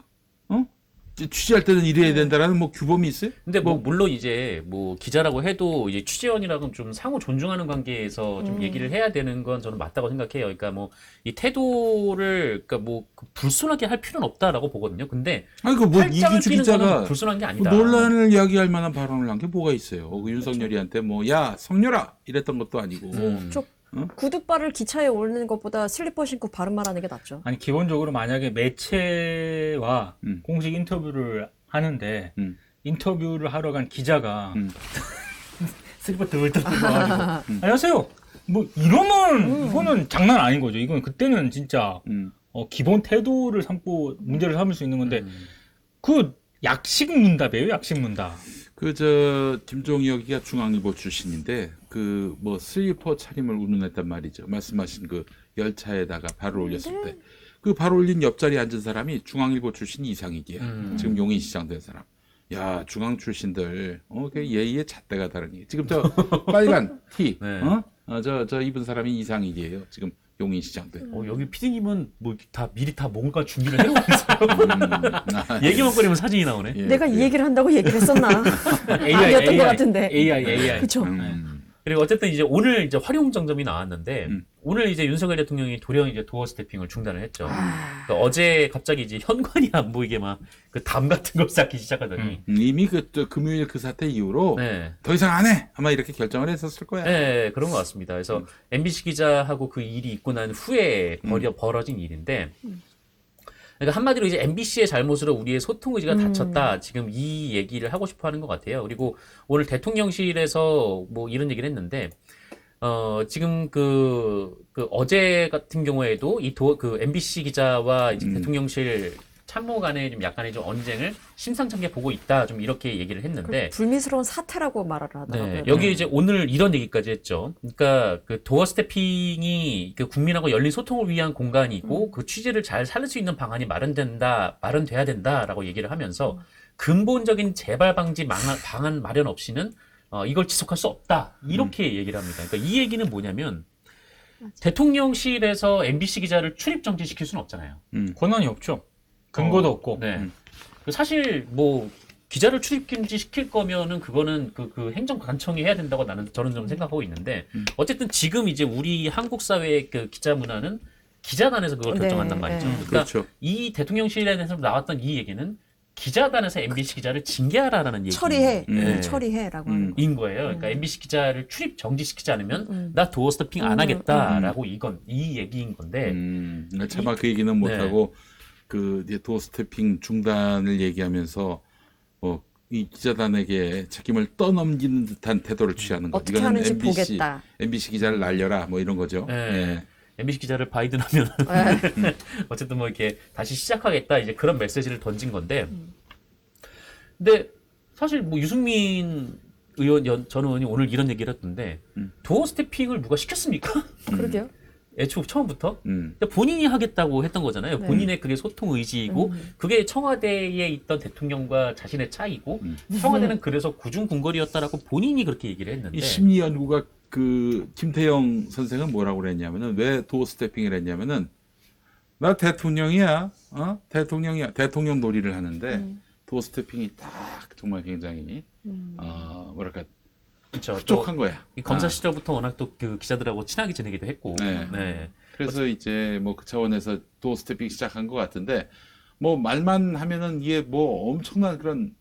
취재할 때는 이래야 된다라는 뭐 규범이 있어요? 근데 뭐 물론 이제 뭐 기자라고 해도 이제 취재원이랑은 좀 상호 존중하는 관계에서 좀 얘기를 해야 되는 건 저는 맞다고 생각해요. 그러니까 뭐 이 태도를 그러니까 뭐 불순하게 할 필요는 없다라고 보거든요. 근데 아니 그 뭐 팔짱을 이기주 끼는 거는 기자가 불순한 게 아니다. 논란을 이야기할 만한 발언을 한 게 뭐가 있어요? 그 윤석열이한테 뭐 야 성렬아 이랬던 것도 아니고. 저 구두발을 기차에 오르는 것보다 슬리퍼 신고 바른 말하는 게 낫죠. 아니 기본적으로 만약에 매체와 공식 인터뷰를 하는데 인터뷰를 하러 간 기자가 슬리퍼 들들 들어가지고 안녕하세요. 뭐 이러면 이거는 장난 아닌 거죠. 이건 그때는 진짜 기본 태도를 삼고 문제를 삼을 수 있는 건데 그 약식 문답이에요. 약식 문답. 그 저 김종혁이가 중앙일보 출신인데 그 그 뭐 슬리퍼 차림을 운운했단 말이죠. 말씀하신 그 열차에다가 발을 올렸을 때 그 발 올린 옆자리에 앉은 사람이 중앙일보 출신 이상익이야. 지금 용인시장 된 사람. 야, 중앙 출신들, 그 예의의 잣대가 다르니. 지금 저 빨간 티, 네. 저 입은 사람이 이상익이에요. 지금 용인시장 된. 여기 피디님은 뭐 다 미리 다 뭔가 준비를 해놓고 있어요. 얘기만 꺼내면 사진이 나오네. 예, 내가 이 예. 얘기를 한다고 얘기를 했었나? 아니었던 것 같은데. AI. 그쵸. 그리고 어쨌든 이제 오늘 이제 활용정점이 나왔는데 오늘 이제 윤석열 대통령이 돌연 이제 도어 스태핑을 중단을 했죠. 그러니까 어제 갑자기 이제 현관이 안 보이게 막 그 담 같은 걸 쌓기 시작하더니 이미 저 금요일 그 사태 이후로 네. 더 이상 안 해! 아마 이렇게 결정을 했었을 거야. 네, 그런 것 같습니다. 그래서 MBC 기자하고 그 일이 있고 난 후에 벌어진 일인데, 그러니까 한마디로 이제 MBC의 잘못으로 우리의 소통 의지가 다쳤다. 지금 이 얘기를 하고 싶어 하는 것 같아요. 그리고 오늘 대통령실에서 뭐 이런 얘기를 했는데, 지금 어제 같은 경우에도 그 MBC 기자와 이제 대통령실 참모 간에 좀 약간의 좀 언쟁을 심상찮게 보고 있다. 좀 이렇게 얘기를 했는데. 불미스러운 사태라고 말을 하더라고요. 네, 여기 이제 오늘 이런 얘기까지 했죠. 그러니까 그 도어 스태핑이 그 국민하고 열린 소통을 위한 공간이고 그 취지를 잘 살릴 수 있는 방안이 마련돼야 된다라고 얘기를 하면서 근본적인 재발 방지 방안 마련 없이는 이걸 지속할 수 없다. 이렇게 얘기를 합니다. 그러니까 이 얘기는 뭐냐면 대통령실에서 MBC 기자를 출입 정지시킬 수는 없잖아요. 권한이 없죠. 근거도 없고. 네. 사실 뭐 기자를 출입 금지시킬 거면은 그거는 그 행정관청이 해야 된다고 저는 좀 생각하고 있는데 어쨌든 지금 이제 우리 한국 사회의 그 기자 문화는 기자단에서 그걸 네, 결정한단 말이죠. 네. 그러니까 그렇죠. 이 대통령실에서 나왔던 이 얘기는 기자단에서 MBC 기자를 징계하라라는 얘기. 처리해. 네. 처리해라고 하는 거. 인 거예요. 그러니까 MBC 기자를 출입 정지시키지 않으면 나 도어 스태핑 안 하겠다라고 이 얘기인 건데. 차마 그 얘기는 못하고 그 이제 도어 스태핑 중단을 얘기하면서 이 기자단에게 책임을 떠넘기는 듯한 태도를 취하는 거. 어떻게 하는지 보겠다. MBC 기자를 날려라 뭐 이런 거죠. 네. 예. MBC 기자를 바이든 하면 어쨌든 뭐 이렇게 다시 시작하겠다 이제 그런 메시지를 던진 건데. 근데 사실 뭐 유승민 전 의원이 오늘 이런 얘기를 했던데 도어 스태핑을 누가 시켰습니까? 그러게요. 애초 처음부터 음. 본인이 하겠다고 했던 거잖아요. 네. 본인의 그게 소통 의지이고 그게 청와대에 있던 대통령과 자신의 차이고 청와대는 그래서 구중궁궐이었다라고 본인이 그렇게 얘기를 했는데 이 심리연구가 그 김태영 선생은 뭐라고 그랬냐면은 왜 도어 스태핑을 했냐면은 나 대통령이야, 대통령이야, 대통령 놀이를 하는데 도어 스태핑이 딱 정말 굉장히 뭐랄까 그렇죠. 부족한 거야. 이 검사 시절부터 워낙 또 그 기자들하고 친하게 지내기도 했고. 네. 그래서 이제 뭐 그 차원에서 도어 스태핑 시작한 것 같은데 뭐 말만 하면은 이게 뭐 엄청난 그런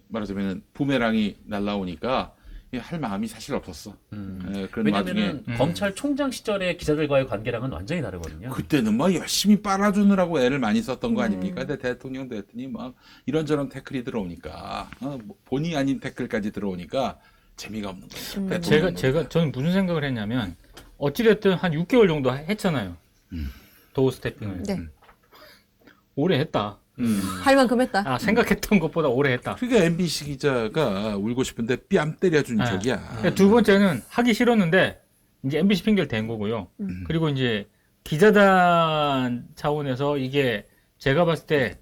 말하자면은 부메랑이 날라오니까 할 마음이 사실 없었어. 그런 왜냐면은 와중에 검찰총장 시절의 기자들과의 관계랑은 완전히 다르거든요. 그때는 막 열심히 빨아주느라고 애를 많이 썼던 거 아닙니까? 근데 대통령 됐더니 막 이런저런 태클이 들어오니까 본의 아닌 태클까지 들어오니까 재미가 없는 거예요. 대통령 저는 무슨 생각을 했냐면 어찌됐든 한 6개월 정도 했잖아요. 도어 스태핑을. 네. 오래 했다. 할 만큼 했다. 생각했던 것보다 오래 했다. 그러니까 MBC 기자가 울고 싶은데 뺨 때려준 적이야. 두 번째는 하기 싫었는데 이제 MBC 핑계를 댄 거고요. 그리고 이제 기자단 차원에서 이게 제가 봤을 때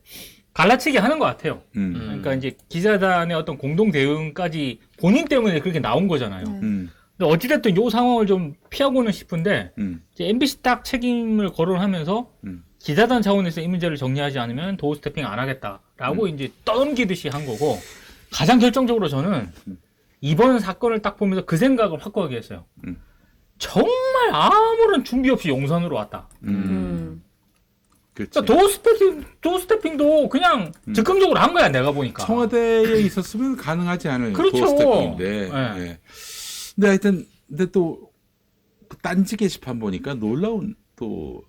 갈라치기 하는 것 같아요. 그러니까 이제 기자단의 어떤 공동 대응까지 본인 때문에 그렇게 나온 거잖아요. 근데 어찌됐든 이 상황을 좀 피하고는 싶은데 이제 MBC 딱 책임을 거론하면서 기자단 차원에서 이 문제를 정리하지 않으면 도어 스태핑 안 하겠다라고 이제 떠넘기듯이 한 거고 가장 결정적으로 저는 이번 사건을 딱 보면서 그 생각을 확고하게 했어요. 정말 아무런 준비 없이 용산으로 왔다. 그렇지. 그러니까 도어 스태핑도 그냥 즉흥적으로 한 거야, 내가 보니까. 청와대에 있었으면 가능하지 않을 그렇죠. 도어 스태핑인데. 네. 예. 근데 하여튼 또 그 딴지 게시판 보니까 놀라운 또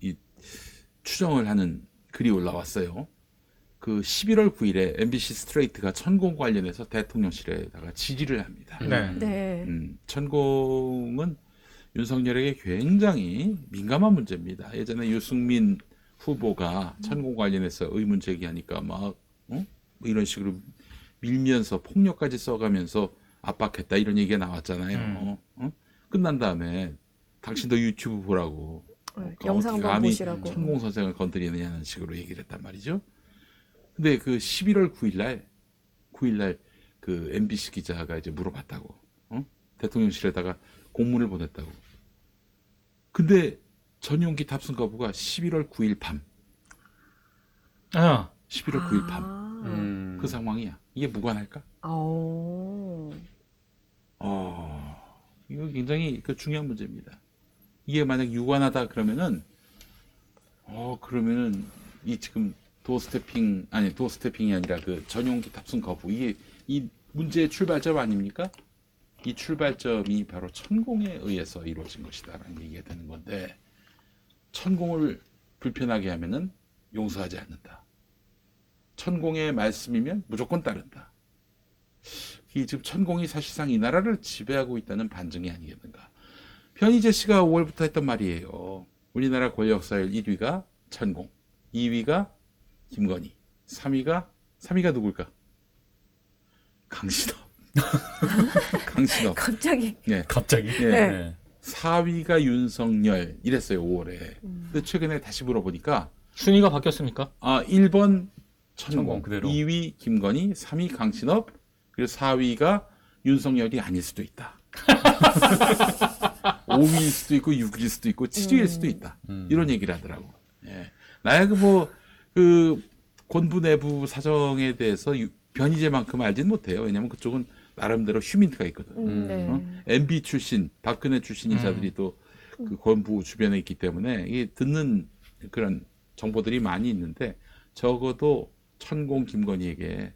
이 추정을 하는 글이 올라왔어요. 그 11월 9일에 MBC 스트레이트가 천공 관련해서 대통령실에다가 질의를 합니다. 네. 천공은 윤석열에게 굉장히 민감한 문제입니다. 예전에 유승민 후보가 천공 관련해서 의문 제기하니까 막 이런 식으로 밀면서 폭력까지 써가면서 압박했다 이런 얘기가 나왔잖아요. 끝난 다음에 당신도 유튜브 보라고 영상 한번 감히 보시라고. 천공 선생을 건드리느냐는 식으로 얘기를 했단 말이죠. 근데 그 11월 9일날 그 MBC 기자가 이제 물어봤다고, 대통령실에다가 공문을 보냈다고. 근데 전용기 탑승 거부가 11월 9일 밤, 11월 9일 밤, 그 상황이야. 이게 무관할까? 이거 굉장히 그 중요한 문제입니다. 이게 만약 유관하다 그러면은 이 지금 도어 스태핑이 아니라 그 전용기 탑승 거부, 이게 이 문제의 출발점 아닙니까? 이 출발점이 바로 천공에 의해서 이루어진 것이다라는 얘기가 되는 건데, 천공을 불편하게 하면은 용서하지 않는다. 천공의 말씀이면 무조건 따른다. 이 지금 천공이 사실상 이 나라를 지배하고 있다는 반증이 아니겠는가. 변희재 씨가 5월부터 했던 말이에요. 우리나라 권력사열 1위가 천공, 2위가 김건희, 3위가 누굴까? 강신업. 강신업. 갑자기. 네. 갑자기. 네. 네. 4위가 윤석열 이랬어요, 5월에. 근데 최근에 다시 물어보니까 순위가 바뀌었습니까? 1번 천공, 천공 그대로. 2위 김건희, 3위 강신업, 그리고 4위가 윤석열이 아닐 수도 있다. 5위일 수도 있고 6위일 수도 있고 7위일 수도 있다. 이런 얘기를 하더라고. 예. 나야 그 본부 내부 사정에 대해서 변희재만큼 알진 못해요. 왜냐면 그쪽은 나름대로 휴민트가 있거든. 네. MB 출신, 박근혜 출신 인사들이 또 그 본부 주변에 있기 때문에 이게 듣는 그런 정보들이 많이 있는데, 적어도 천공 김건희에게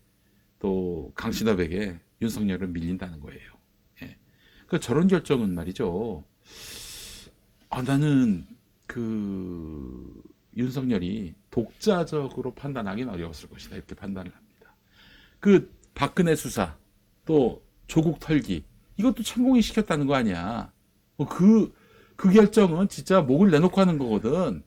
또 강신업에게 윤석열은 밀린다는 거예요. 예. 그 저런 결정은 말이죠. 나는 그 윤석열이 독자적으로 판단하기는 어려웠을 것이다, 이렇게 판단을 합니다. 그 박근혜 수사, 또 조국 털기, 이것도 천공이 시켰다는 거 아니야. 그 결정은 진짜 목을 내놓고 하는 거거든.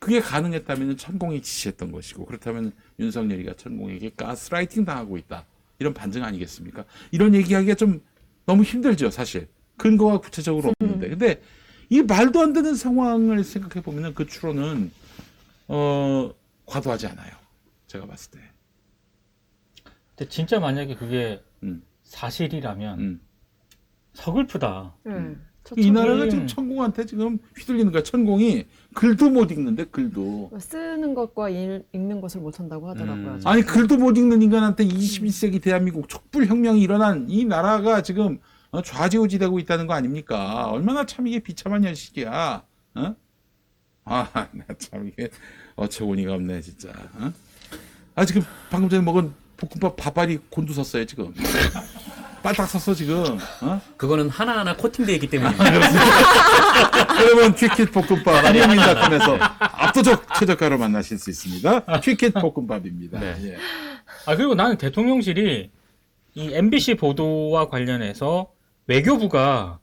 그게 가능했다면 천공이 지시했던 것이고, 그렇다면 윤석열이가 천공에게 가스라이팅 당하고 있다, 이런 반증 아니겠습니까? 이런 얘기하기가 좀 너무 힘들죠, 사실. 근거가 구체적으로 없는데. 근데 이 말도 안 되는 상황을 생각해 보면은 그 추론은 과도하지 않아요, 제가 봤을 때. 근데 진짜 만약에 그게 음. 사실이라면 서글프다. 이 나라가 지금 천공한테 지금 휘둘리는 거야. 천공이 글도 못 읽는데, 글도. 쓰는 것과 읽는 것을 못한다고 하더라고요. 아니, 글도 못 읽는 인간한테 21세기 대한민국 촛불혁명이 일어난 이 나라가 지금 좌지우지되고 있다는 거 아닙니까? 얼마나 참 이게 비참한 현실이야. 나 참 이게 어처구니가 없네, 진짜. 지금 방금 전에 먹은 볶음밥 밥알이 곤두섰어요, 지금. 빨딱 섰어, 지금. 그거는 하나하나 코팅되어 있기 때문입니다. 그러면 퀴킷 볶음밥 한국민닷컴에서 압도적 최저가로 만나실 수 있습니다. 퀴킷 볶음밥입니다. 네. 예. 그리고 나는 대통령실이 이 MBC 보도와 관련해서 외교부가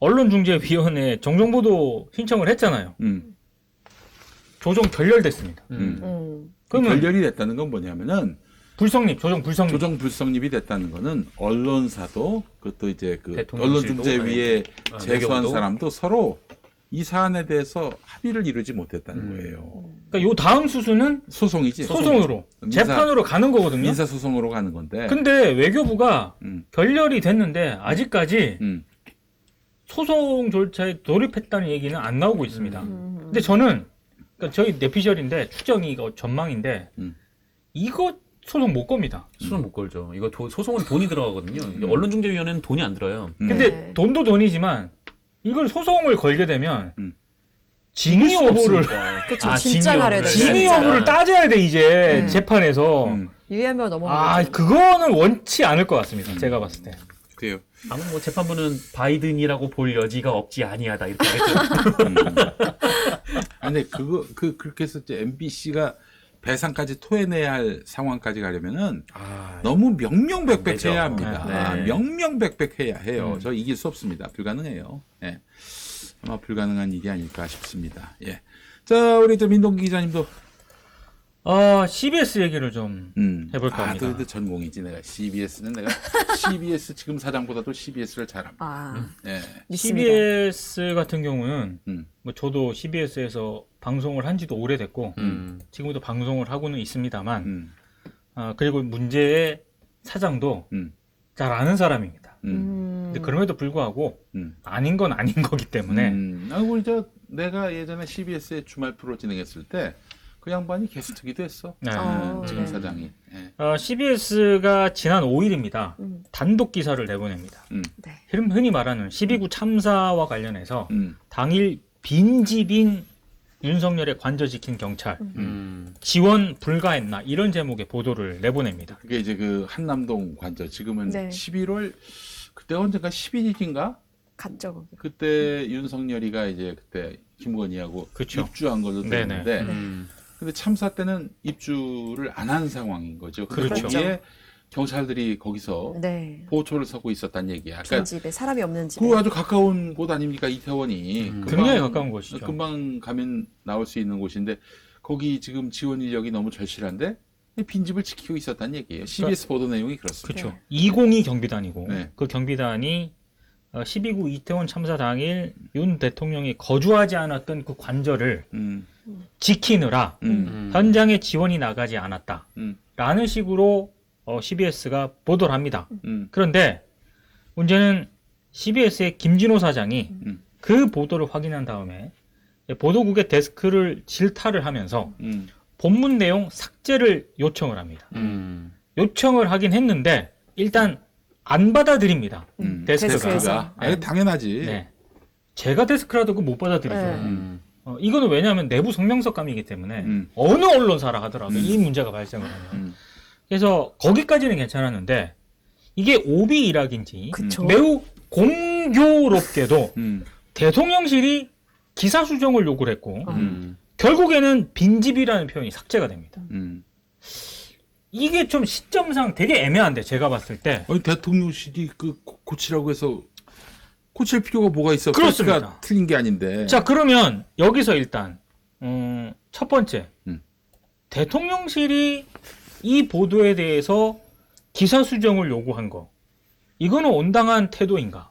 언론중재위원회 정정보도 신청을 했잖아요. 조정 결렬됐습니다. 그러면 그러면 결렬이 됐다는 건 뭐냐면은 조정 불성립. 조정 불성립이 됐다는 거는 언론사도, 그것도 이제 그 대통령실도, 언론중재위에 제소한 외교부도. 사람도 서로 이 사안에 대해서 합의를 이루지 못했다는 거예요. 그러니까 요 다음 수순은 소송이지. 소송으로 재판으로 가는 거거든요. 민사 소송으로 가는 건데. 근데 외교부가 결렬이 됐는데 아직까지 음. 소송 절차에 돌입했다는 얘기는 안 나오고 있습니다. 근데 저는, 그러니까 저희 내피셜인데 추정이 이거 전망인데 이거 소송 못 겁니다. 소송 못 걸죠. 이거 소송은 돈이 들어가거든요. 언론중재위원회는 돈이 안 들어요. 근데 네. 돈도 돈이지만 이걸 소송을 걸게 되면 이길 징의 수가 여부를 없으니까. 그쵸, 진짜 가려야 돼요. 징의 진짜. 여부를 따져야 돼 이제 재판에서. 유예면 넘어가는 거죠. 그거는 원치 않을 것 같습니다. 제가 봤을 때. 그래요. 아무 뭐 재판부는 바이든이라고 볼 여지가 없지 아니하다 이렇게 하겠죠. 근데 그렇게 해서 이제 MBC가 배상까지 토해내야 할 상황까지 가려면은 너무 명명백백해야 안 되죠. 합니다. 네. 명명백백해야 해요. 저 이길 수 없습니다. 불가능해요. 예. 아마 불가능한 일이 아닐까 싶습니다. 예. 자, 우리 저 민동기 기자님도 CBS 얘기를 좀 해볼까 합니다. 그래도 전공이지 내가. CBS는 내가 CBS 지금 사장보다도 CBS를 잘합니다. 네. 믿습니다. CBS 같은 경우는 뭐 저도 CBS에서 방송을 한 지도 오래됐고 지금도 방송을 하고는 있습니다만 그리고 문제의 사장도 잘 아는 사람입니다. 근데 그럼에도 불구하고 아닌 건 아닌 거기 때문에 우리 내가 예전에 CBS의 주말 프로 진행했을 때 그 양반이 게스트기도 했어. 네. 지금 사장이. 네. CBS가 지난 5일입니다. 단독 기사를 내보냅니다. 네. 흔히 말하는 12구 참사와 관련해서 당일 빈집인 윤석열의 관저 지킨 경찰 지원 불가했나 이런 제목의 보도를 내보냅니다. 그게 이제 그 한남동 관저 지금은 네. 11월 그때 언젠가 11일인가? 갔죠 거기. 그때 윤석열이가 이제 그때 김건희하고 그쵸. 입주한 걸로 네네. 되는데 근데 참사 때는 입주를 안 한 상황인 거죠. 근데 그렇죠. 거기에 경찰들이 거기서 네. 보초를 서고 있었단 얘기야. 그러니까 빈집에 사람이 없는 집에. 그 아주 가까운 곳 아닙니까? 이태원이. 굉장히 가까운 곳이죠. 금방 가면 나올 수 있는 곳인데 거기 지금 지원 인력이 너무 절실한데 빈집을 지키고 있었단 얘기예요. CBS 보도 내용이 그렇습니다. 그렇죠. 202 경비단이고 네. 그 경비단이 12구 이태원 참사 당일 윤 대통령이 거주하지 않았던 그 관저를 지키느라 현장에 지원이 나가지 않았다. 라는 식으로 CBS가 보도를 합니다. 그런데 문제는 CBS의 김진호 사장이 그 보도를 확인한 다음에 보도국의 데스크를 질타를 하면서 본문 내용 삭제를 요청을 합니다. 요청을 하긴 했는데 일단 안 받아들입니다. 데스크가. 아니, 당연하지. 네. 제가 데스크라도 그거 못 받아들이죠. 네. 이거는 왜냐하면 내부 성명석감이기 때문에 어느 언론사라 하더라도 이 문제가 발생을 하면. 그래서 거기까지는 괜찮았는데 이게 오비 일학인지 그쵸. 매우 공교롭게도 대통령실이 기사 수정을 요구를 했고 결국에는 빈집이라는 표현이 삭제가 됩니다. 이게 좀 시점상 되게 애매한데 제가 봤을 때 아니, 대통령실이 그 고치라고 해서 고칠 필요가 뭐가 있어? 그렇습니다. 팩트가 틀린 게 아닌데. 자, 그러면 여기서 일단 첫 번째 대통령실이 이 보도에 대해서 기사 수정을 요구한 거 이거는 온당한 태도인가?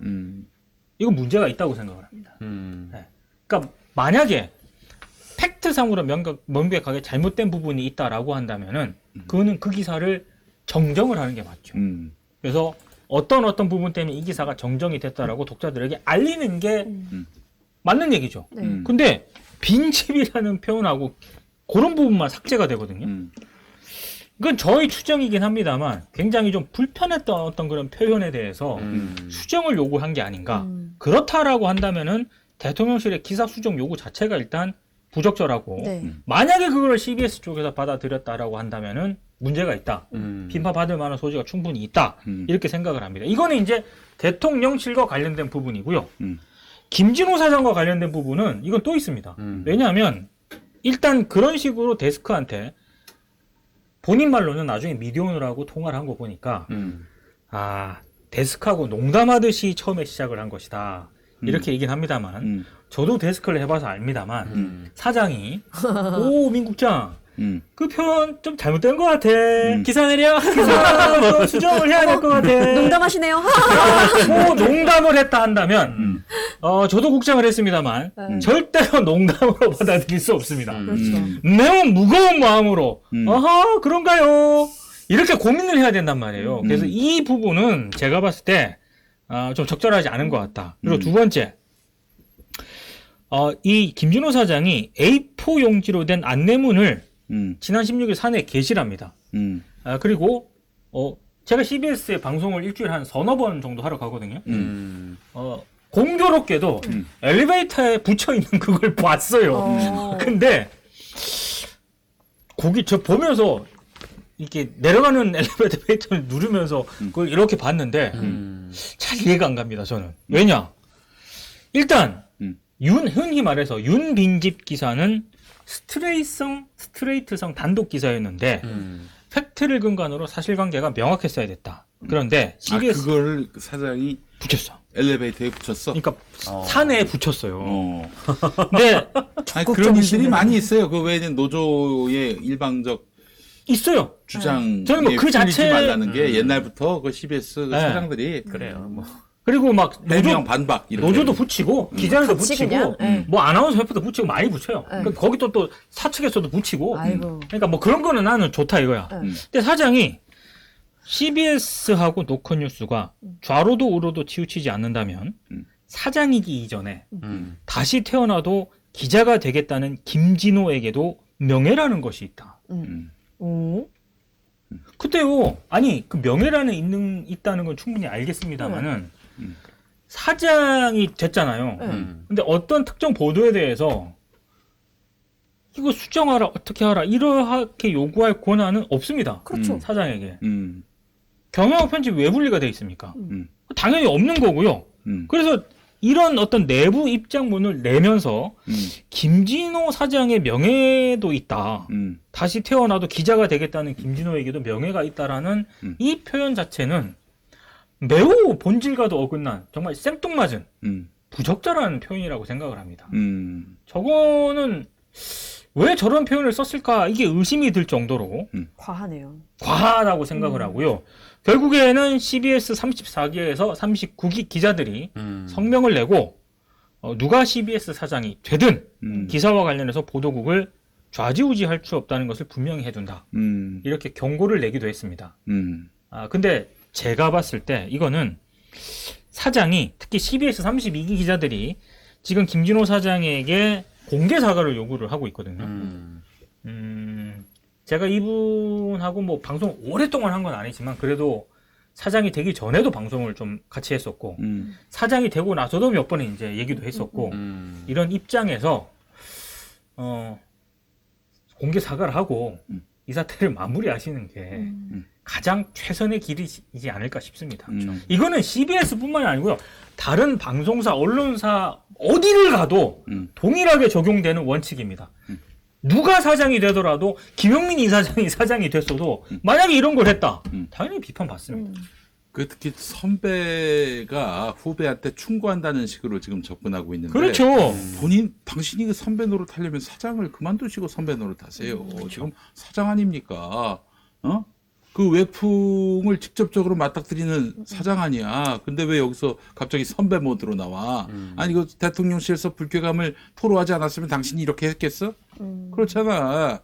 이건 문제가 있다고 생각을 합니다. 네. 그러니까 만약에 팩트상으로 명백하게 잘못된 부분이 있다라고 한다면은 그거는 그 기사를 정정을 하는 게 맞죠. 그래서 어떤 부분 때문에 이 기사가 정정이 됐다라고 독자들에게 알리는 게 맞는 얘기죠. 네. 근데 빈집이라는 표현하고 그런 부분만 삭제가 되거든요. 이건 저희 추정이긴 합니다만 굉장히 좀 불편했던 어떤 그런 표현에 대해서 수정을 요구한 게 아닌가. 그렇다라고 한다면은 대통령실의 기사 수정 요구 자체가 일단 부적절하고 네. 만약에 그걸 CBS 쪽에서 받아들였다라고 한다면은 문제가 있다. 비판받을 만한 소지가 충분히 있다. 이렇게 생각을 합니다. 이거는 이제 대통령실과 관련된 부분이고요. 김진호 사장과 관련된 부분은 이건 또 있습니다. 왜냐하면 일단 그런 식으로 데스크한테 본인 말로는 나중에 미디어오늘하고 통화를 한 거 보니까 데스크하고 농담하듯이 처음에 시작을 한 것이다. 이렇게 얘기는 합니다만 저도 데스크를 해봐서 압니다만 사장이 오 민국장 그 표현 좀 잘못된 것 같아. 기사 내려. 기사 뭐 수정을 해야 될 것 같아. 농담하시네요. 뭐 농담을 했다 한다면 저도 국장을 했습니다만 절대로 농담으로 받아들일 수 없습니다. 그렇죠. 매우 무거운 마음으로 아하 그런가요? 이렇게 고민을 해야 된단 말이에요. 그래서 이 부분은 제가 봤을 때 좀 적절하지 않은 것 같다. 그리고 두 번째, 이 김진호 사장이 A4 용지로 된 안내문을 지난 16일 사내에 게시합니다. 그리고 제가 CBS에 방송을 일주일에 한 서너 번 정도 하러 가거든요. 공교롭게도 엘리베이터에 붙여 있는 그걸 봤어요. 근데 거기 저 보면서 이렇게 내려가는 엘리베이터를 누르면서 그걸 이렇게 봤는데 잘 이해가 안 갑니다. 저는 왜냐? 일단 흔히 말해서 윤빈집 기사는 스트레이트성 단독 기사였는데 팩트를 근간으로 사실관계가 명확했어야 됐다. 그런데 CBS 그걸 사장이 붙였어. 엘리베이터에 붙였어. 그러니까 산에 붙였어요. 어. 근데 아니, 그런 일들이 많이 있어요. 그 외에는 노조의 일방적 있어요. 주장 저는 뭐그 자체- 말라는 게 옛날부터 그 CBS 네. 사장들이 그래요. 뭐. 그리고 막 해명 반박 이렇게. 노조도 붙이고 기자들도 같이 붙이고 그냥, 예. 뭐 아나운서 협회도 붙이고 많이 붙여요. 그러니까 거기도 또 사측에서도 붙이고. 아이고. 그러니까 뭐 그런 거는 나는 좋다 이거야. 근데 사장이 CBS하고 노컷뉴스가 좌로도 우로도 치우치지 않는다면 사장이기 이전에 다시 태어나도 기자가 되겠다는 김진호에게도 명예라는 것이 있다. 오. 그때요. 아니 그 명예라는 있다는 건 충분히 알겠습니다만은 사장이 됐잖아요. 근데 어떤 특정 보도에 대해서 이거 수정하라 어떻게 하라 이렇게 요구할 권한은 없습니다. 그렇죠. 사장에게. 경영학 편집이 왜 분리가 돼 있습니까? 당연히 없는 거고요. 그래서 이런 어떤 내부 입장문을 내면서 김진호 사장의 명예도 있다. 다시 태어나도 기자가 되겠다는 김진호에게도 명예가 있다라는 이 표현 자체는 매우 본질과도 어긋난 정말 생뚱맞은 부적절한 표현이라고 생각을 합니다. 저거는 왜 저런 표현을 썼을까 이게 의심이 들 정도로 과하네요. 과하다고 생각을 하고요. 결국에는 CBS 34기에서 39기 기자들이 성명을 내고 누가 CBS 사장이 되든 기사와 관련해서 보도국을 좌지우지할 수 없다는 것을 분명히 해둔다. 이렇게 경고를 내기도 했습니다. 근데 제가 봤을 때 이거는 사장이 특히 CBS 32기 기자들이 지금 김진호 사장에게 공개 사과를 요구를 하고 있거든요. 제가 이분하고 뭐 방송 오랫동안 한 건 아니지만 그래도 사장이 되기 전에도 방송을 좀 같이 했었고 사장이 되고 나서도 몇 번은 이제 얘기도 했었고 이런 입장에서 공개 사과를 하고 이 사태를 마무리하시는 게 가장 최선의 길이지 않을까 싶습니다. 이거는 CBS뿐만이 아니고요. 다른 방송사, 언론사 어디를 가도 동일하게 적용되는 원칙입니다. 누가 사장이 되더라도 김용민 이사장이 사장이 됐어도 만약에 이런 걸 했다. 당연히 비판받습니다. 그 특히 선배가 후배한테 충고한다는 식으로 지금 접근하고 있는데 그렇죠. 당신이 그 선배 노릇하려면 사장을 그만두시고 선배 노릇하세요. 지금 사장 아닙니까? 그 외풍을 직접적으로 맞닥뜨리는 사장 아니야. 근데 왜 여기서 갑자기 선배 모드로 나와? 아니, 그 대통령실에서 불쾌감을 토로하지 않았으면 당신이 이렇게 했겠어? 그렇잖아.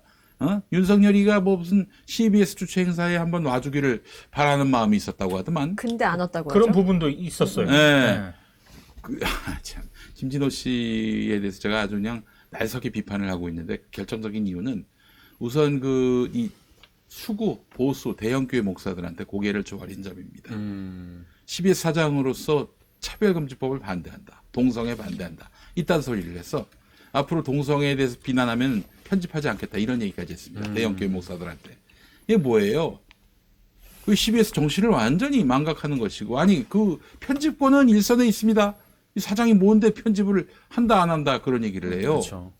윤석열이가 뭐 무슨 CBS 주최 행사에 한번 와주기를 바라는 마음이 있었다고 하더만. 근데 안 왔다고 그런 하죠? 부분도 있었어요. 네. 참, 김진호 씨에 대해서 제가 아주 그냥 날석이 비판을 하고 있는데 결정적인 이유는 우선 이 수구, 보수, 대형교회 목사들한테 고개를 조아린 점입니다. CBS 사장으로서 차별금지법을 반대한다. 동성애 반대한다. 이딴 소리를 해서 앞으로 동성애에 대해서 비난하면 편집하지 않겠다. 이런 얘기까지 했습니다. 대형교회 목사들한테. 이게 뭐예요? 그 CBS 정신을 완전히 망각하는 것이고, 아니, 그 편집권은 일선에 있습니다. 이 사장이 뭔데 편집을 한다, 안 한다, 그런 얘기를 해요. 그렇죠.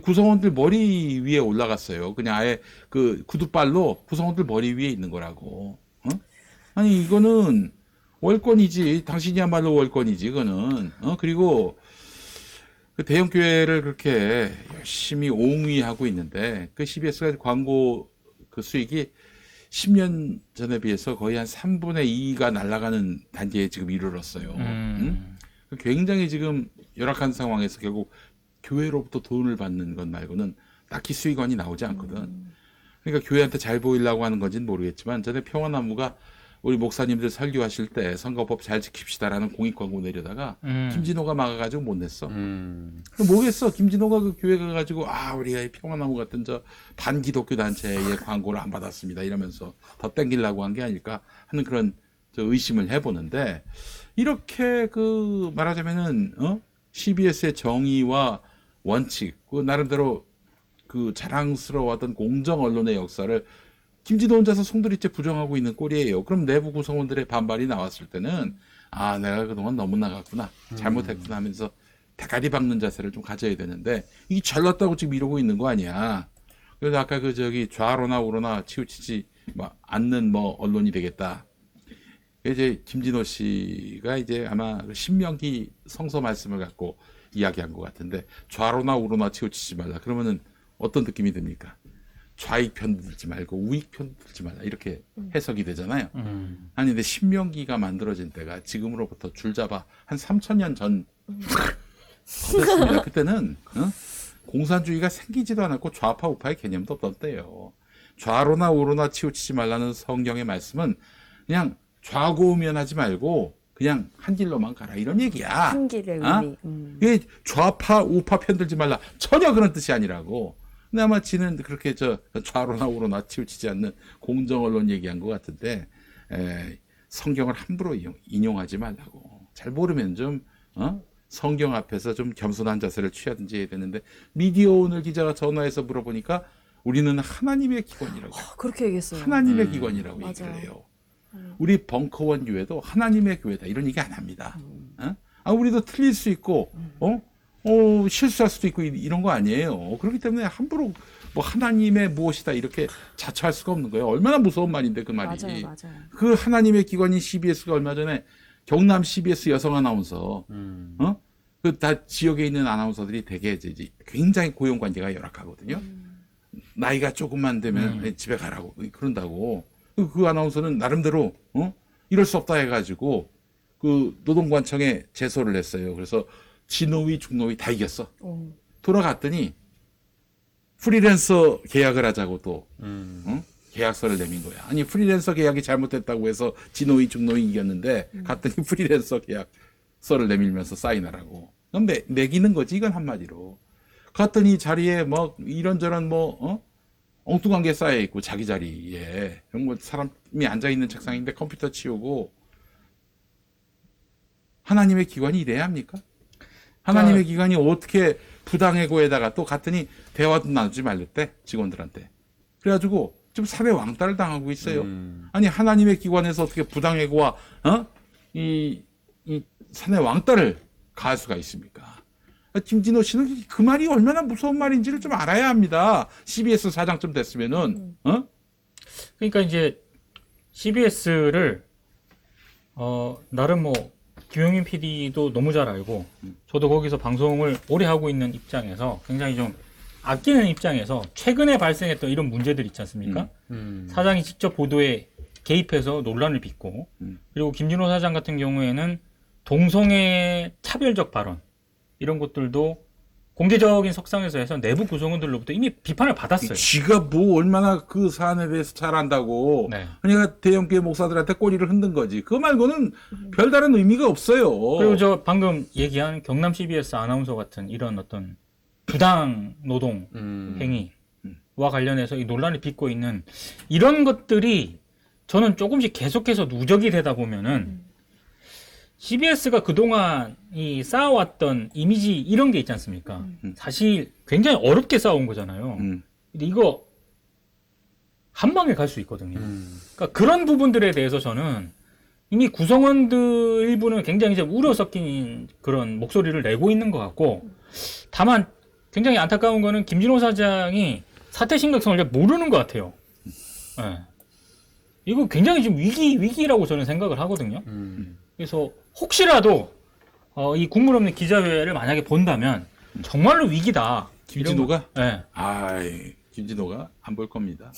구성원들 머리 위에 올라갔어요. 그냥 아예 그 구두발로 구성원들 머리 위에 있는 거라고. 아니, 이거는 월권이지. 당신이야말로 월권이지, 이거는. 그리고 그 대형교회를 그렇게 열심히 옹위하고 있는데, 그 CBS가 광고 그 수익이 10년 전에 비해서 거의 한 3분의 2가 날아가는 단계에 지금 이르렀어요. 굉장히 지금 열악한 상황에서 결국 교회로부터 돈을 받는 것 말고는 딱히 수익원이 나오지 않거든. 그러니까 교회한테 잘 보이려고 하는 건지는 모르겠지만 전에 평화나무가 우리 목사님들 설교하실 때 선거법 잘 지킵시다라는 공익 광고 내려다가 김진호가 막아가지고 못 냈어. 뭐겠어? 김진호가 그 교회 가가지고 우리가 이 평화나무 같은 저 반기독교 단체의 광고를 안 받았습니다 이러면서 더 땡기려고 한 게 아닐까 하는 그런 저 의심을 해보는데 이렇게 그 말하자면은 CBS의 정의와 원칙, 그 나름대로 그 자랑스러워하던 공정 언론의 역사를 김진호 혼자서 송두리째 부정하고 있는 꼴이에요. 그럼 내부 구성원들의 반발이 나왔을 때는 내가 그동안 너무 나갔구나, 잘못했구나 하면서 대가리 박는 자세를 좀 가져야 되는데 이 잘났다고 지금 이러고 있는 거 아니야. 그래서 아까 그 좌로나 우로나 치우치지 않는 뭐 언론이 되겠다. 이제 김진호 씨가 이제 아마 신명기 성서 말씀을 갖고 이야기한 것 같은데 좌로나 우로나 치우치지 말라. 그러면은 어떤 느낌이 듭니까? 좌익 편 들지 말고 우익 편 들지 말라 이렇게 해석이 되잖아요. 아니 근데 신명기가 만들어진 때가 지금으로부터 줄잡아 한 3,000년 전 됐습니다. 그때는 공산주의가 생기지도 않았고 좌파 우파의 개념도 없던 때예요. 좌로나 우로나 치우치지 말라는 성경의 말씀은 그냥 좌고우면하지 말고 그냥 한 길로만 가라 이런 얘기야. 한 길의 의미. 이게 좌파 우파 편들지 말라 전혀 그런 뜻이 아니라고. 근데 아마 지는 그렇게 좌로나 우로나 치우치지 않는 공정 언론 얘기한 것 같은데 성경을 함부로 인용하지 말라고. 잘 모르면 좀 성경 앞에서 좀 겸손한 자세를 취하든지 해야 되는데 미디어 오늘 기자가 전화해서 물어보니까 우리는 하나님의 기관이라고. 그렇게 얘기했어요. 하나님의 기관이라고 맞아요. 얘기를 해요. 우리 벙커원 교회도 하나님의 교회다 이런 얘기 안 합니다. 우리도 틀릴 수 있고 실수할 수도 있고 이런 거 아니에요. 그렇기 때문에 함부로 뭐 하나님의 무엇이다 이렇게 자처할 수가 없는 거예요. 얼마나 무서운 말인데 그 말이. 맞아요. 그 하나님의 기관인 CBS가 얼마 전에 경남 CBS 여성 아나운서 그 다 지역에 있는 아나운서들이 되게 이제 굉장히 고용 관계가 열악하거든요. 나이가 조금만 되면 집에 가라고 그런다고. 그 아나운서는 나름대로 이럴 수 없다 해가지고 그 노동관청에 제소를 했어요. 그래서 진노위 중노위 다 이겼어. 돌아갔더니 프리랜서 계약을 하자고 또 계약서를 내민 거야. 아니 프리랜서 계약이 잘못됐다고 해서 진노위 중노위 이겼는데 갔더니 프리랜서 계약서를 내밀면서 사인하라고. 그럼 매기는 거지 이건 한마디로. 갔더니 자리에 뭐 이런저런 엉뚱한 게 쌓여 있고 자기 자리에 사람이 앉아 있는 책상인데 컴퓨터 치우고. 하나님의 기관이 이래야 합니까? 하나님의 기관이 어떻게 부당해고에다가 또 갔더니 대화도 나누지 말랬대 직원들한테. 그래가지고 지금 사회 왕따를 당하고 있어요. 아니 하나님의 기관에서 어떻게 부당해고와 이 사회 왕따를 가할 수가 있습니까? 김진호 씨는 그 말이 얼마나 무서운 말인지를 좀 알아야 합니다. CBS 사장쯤 됐으면은. 그러니까 이제 CBS를 나름 뭐 김용민 PD도 너무 잘 알고 저도 거기서 방송을 오래 하고 있는 입장에서 굉장히 좀 아끼는 입장에서 최근에 발생했던 이런 문제들 있지 않습니까? 사장이 직접 보도에 개입해서 논란을 빚고 그리고 김진호 사장 같은 경우에는 동성애 차별적 발언 이런 것들도 공개적인 석상에서 해서 내부 구성원들로부터 이미 비판을 받았어요. 지가 뭐 얼마나 그 사안에 대해서 잘 안다고. 네. 그러니까 대형교회 목사들한테 꼬리를 흔든 거지. 그거 말고는 별다른 의미가 없어요. 그리고 저 방금 얘기한 경남 CBS 아나운서 같은 이런 어떤 부당 노동 행위와 관련해서 이 논란을 빚고 있는 이런 것들이 저는 조금씩 계속해서 누적이 되다 보면은 CBS가 그동안 이 쌓아왔던 이미지 이런 게 있지 않습니까? 사실 굉장히 어렵게 쌓아온 거잖아요. 근데 이거 한 방에 갈 수 있거든요. 그러니까 그런 부분들에 대해서 저는 이미 구성원들 일부는 굉장히 이제 우려 섞인 그런 목소리를 내고 있는 것 같고 다만 굉장히 안타까운 거는 김진호 사장이 사태 심각성을 잘 모르는 것 같아요. 네. 이거 굉장히 지금 위기라고 저는 생각을 하거든요. 그래서 혹시라도 이 국물 없는 기자회를 만약에 본다면 정말로 위기다. 김진호가? 네. 아이, 김진호가 안 볼 겁니다.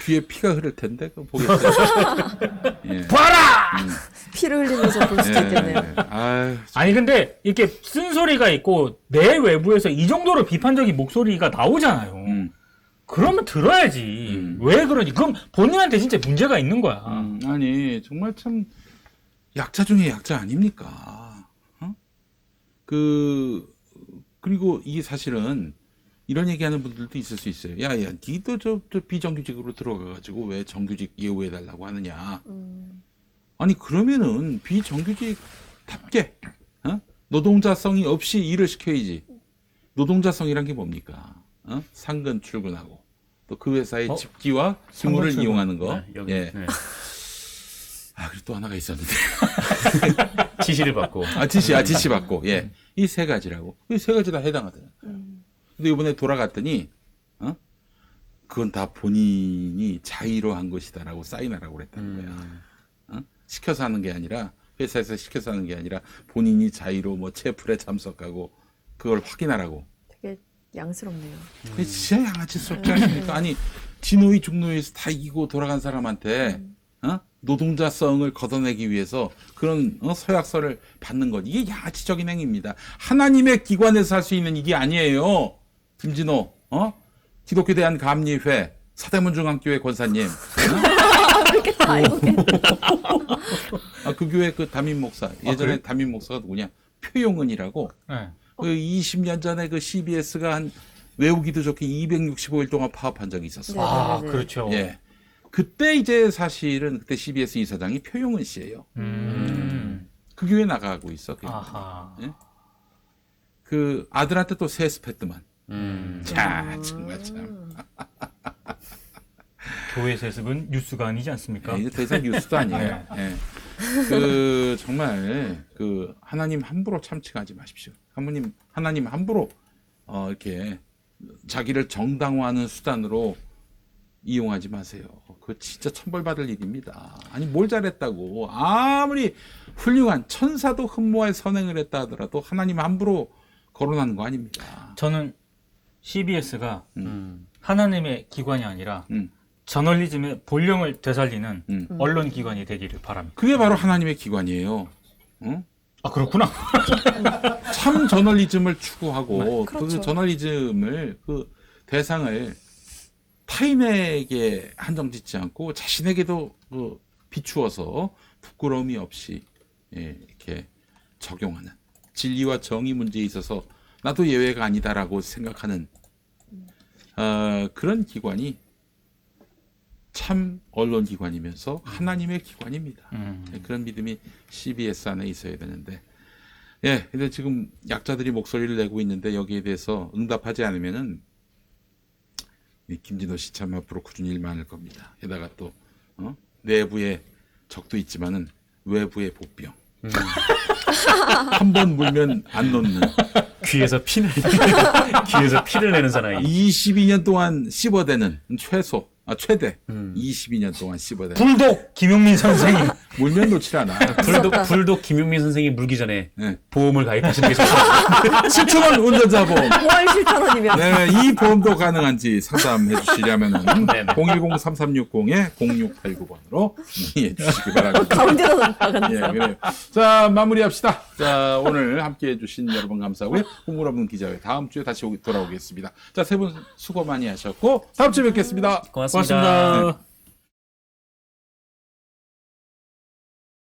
귀에 피가 흐를 텐데 그거 보겠어요. 예. 봐라! 피를 흘리면서 볼 수도 있겠네요. 아니 근데 이렇게 쓴소리가 있고 내 외부에서 이 정도로 비판적인 목소리가 나오잖아요. 그러면 들어야지. 왜 그러지? 그럼 본인한테 진짜 문제가 있는 거야. 아니 정말 참 약자 중에 약자 아닙니까? 그리고 이게 사실은 이런 얘기하는 분들도 있을 수 있어요. 야, 니도 저 비정규직으로 들어가가지고 왜 정규직 예우해달라고 하느냐. 아니, 그러면은 비정규직답게, 노동자성이 없이 일을 시켜야지. 노동자성이란 게 뭡니까? 상근 출근하고, 또 그 회사의 집기와 승무를 이용하는 거. 네, 여기, 예. 네. 그리고 또 하나가 있었는데. 지시를 받고. 지시 받고, 예. 이 세 가지라고. 이 세 가지 다 해당하더라고요. 근데 이번에 돌아갔더니, 그건 다 본인이 자의로 한 것이다라고 사인하라고 그랬다는 거야. 시켜서 하는 게 아니라 회사에서 시켜서 하는 게 아니라 본인이 자의로 뭐 채플에 참석하고 그걸 확인하라고. 되게 양스럽네요. 그게 진짜 양아치스럽지 않습니까? 아니 진노위 중노위에서 다 이기고 돌아간 사람한테 노동자성을 걷어내기 위해서 그런 서약서를 받는 것 이게 양아치적인 행위입니다. 하나님의 기관에서 할 수 있는 이게 아니에요. 김진호 기독교 대한감리회 서대문중앙교회 권사님. 그렇게 다 알고 계세요. 그 교회 그 담임 목사 예전에 그래? 담임 목사가 누구냐 표용은이라고 네. 그 20년 전에 그 CBS가 한 외우기도 좋게 265일 동안 파업한 적이 있었어요. 네. 아, 그렇죠. 예. 그때 이제 사실은 그때 CBS 이사장이 표용은 씨예요. 그 교회 나가고 있어. 그 아하. 예? 그 아들한테 또 세습했더만. 자, 정말 참. 교회 세습은 뉴스가 아니지 않습니까? 이제 더 이상 뉴스도 아니에요. 예. 그 정말 그 하나님 함부로 참칭하지 마십시오. 하나님 함부로 이렇게 자기를 정당화하는 수단으로 이용하지 마세요. 그거 진짜 천벌받을 일입니다. 아니 뭘 잘했다고 아무리 훌륭한 천사도 흠모할 선행을 했다 하더라도 하나님 함부로 거론하는 거 아닙니다. 저는 CBS가 하나님의 기관이 아니라 저널리즘의 본령을 되살리는 언론 기관이 되기를 바랍니다. 그게 바로 하나님의 기관이에요. 응? 아, 그렇구나. 참 저널리즘을 추구하고 그렇죠. 그 저널리즘을 그 대상을 타인에게 한정짓지 않고 자신에게도 그 비추어서 부끄러움이 없이 이렇게 적용하는 진리와 정의 문제에 있어서 나도 예외가 아니다라고 생각하는 그런 기관이 참 언론 기관이면서 하나님의 기관입니다. 그런 믿음이 CBS 안에 있어야 되는데 근데 지금 약자들이 목소리를 내고 있는데 여기에 대해서 응답하지 않으면은 김진호 씨 참 앞으로 꾸준히 일 많을 겁니다. 게다가 또 내부에 적도 있지만은 외부에 복병. 한 번 물면 안 놓는. 귀에서 피를 내는 사나이. 22년 동안 씹어대는 최대 22년 동안 씹어대는. 불독 김용민 선생님. 물면 놓질 않아. 불독 김용민 선생이 물기 전에 네. 보험을 가입하시는 게 좋습니다. 10초간 운전자 보험. 5월 7,000원이면. 네, 이 보험도 가능한지 상담해 주시려면은 네네. 010-3360-0689번으로 문의해 주시기 바랍니다. 가운데로 나가는 예, 그래요. 자, 마무리합시다. 자, 오늘 함께 해주신 여러분 감사하고요. 홍무라분 기자회 다음 주에 다시 돌아오겠습니다. 자, 세 분 수고 많이 하셨고, 다음 주에 뵙겠습니다. 고맙습니다. 고맙습니다.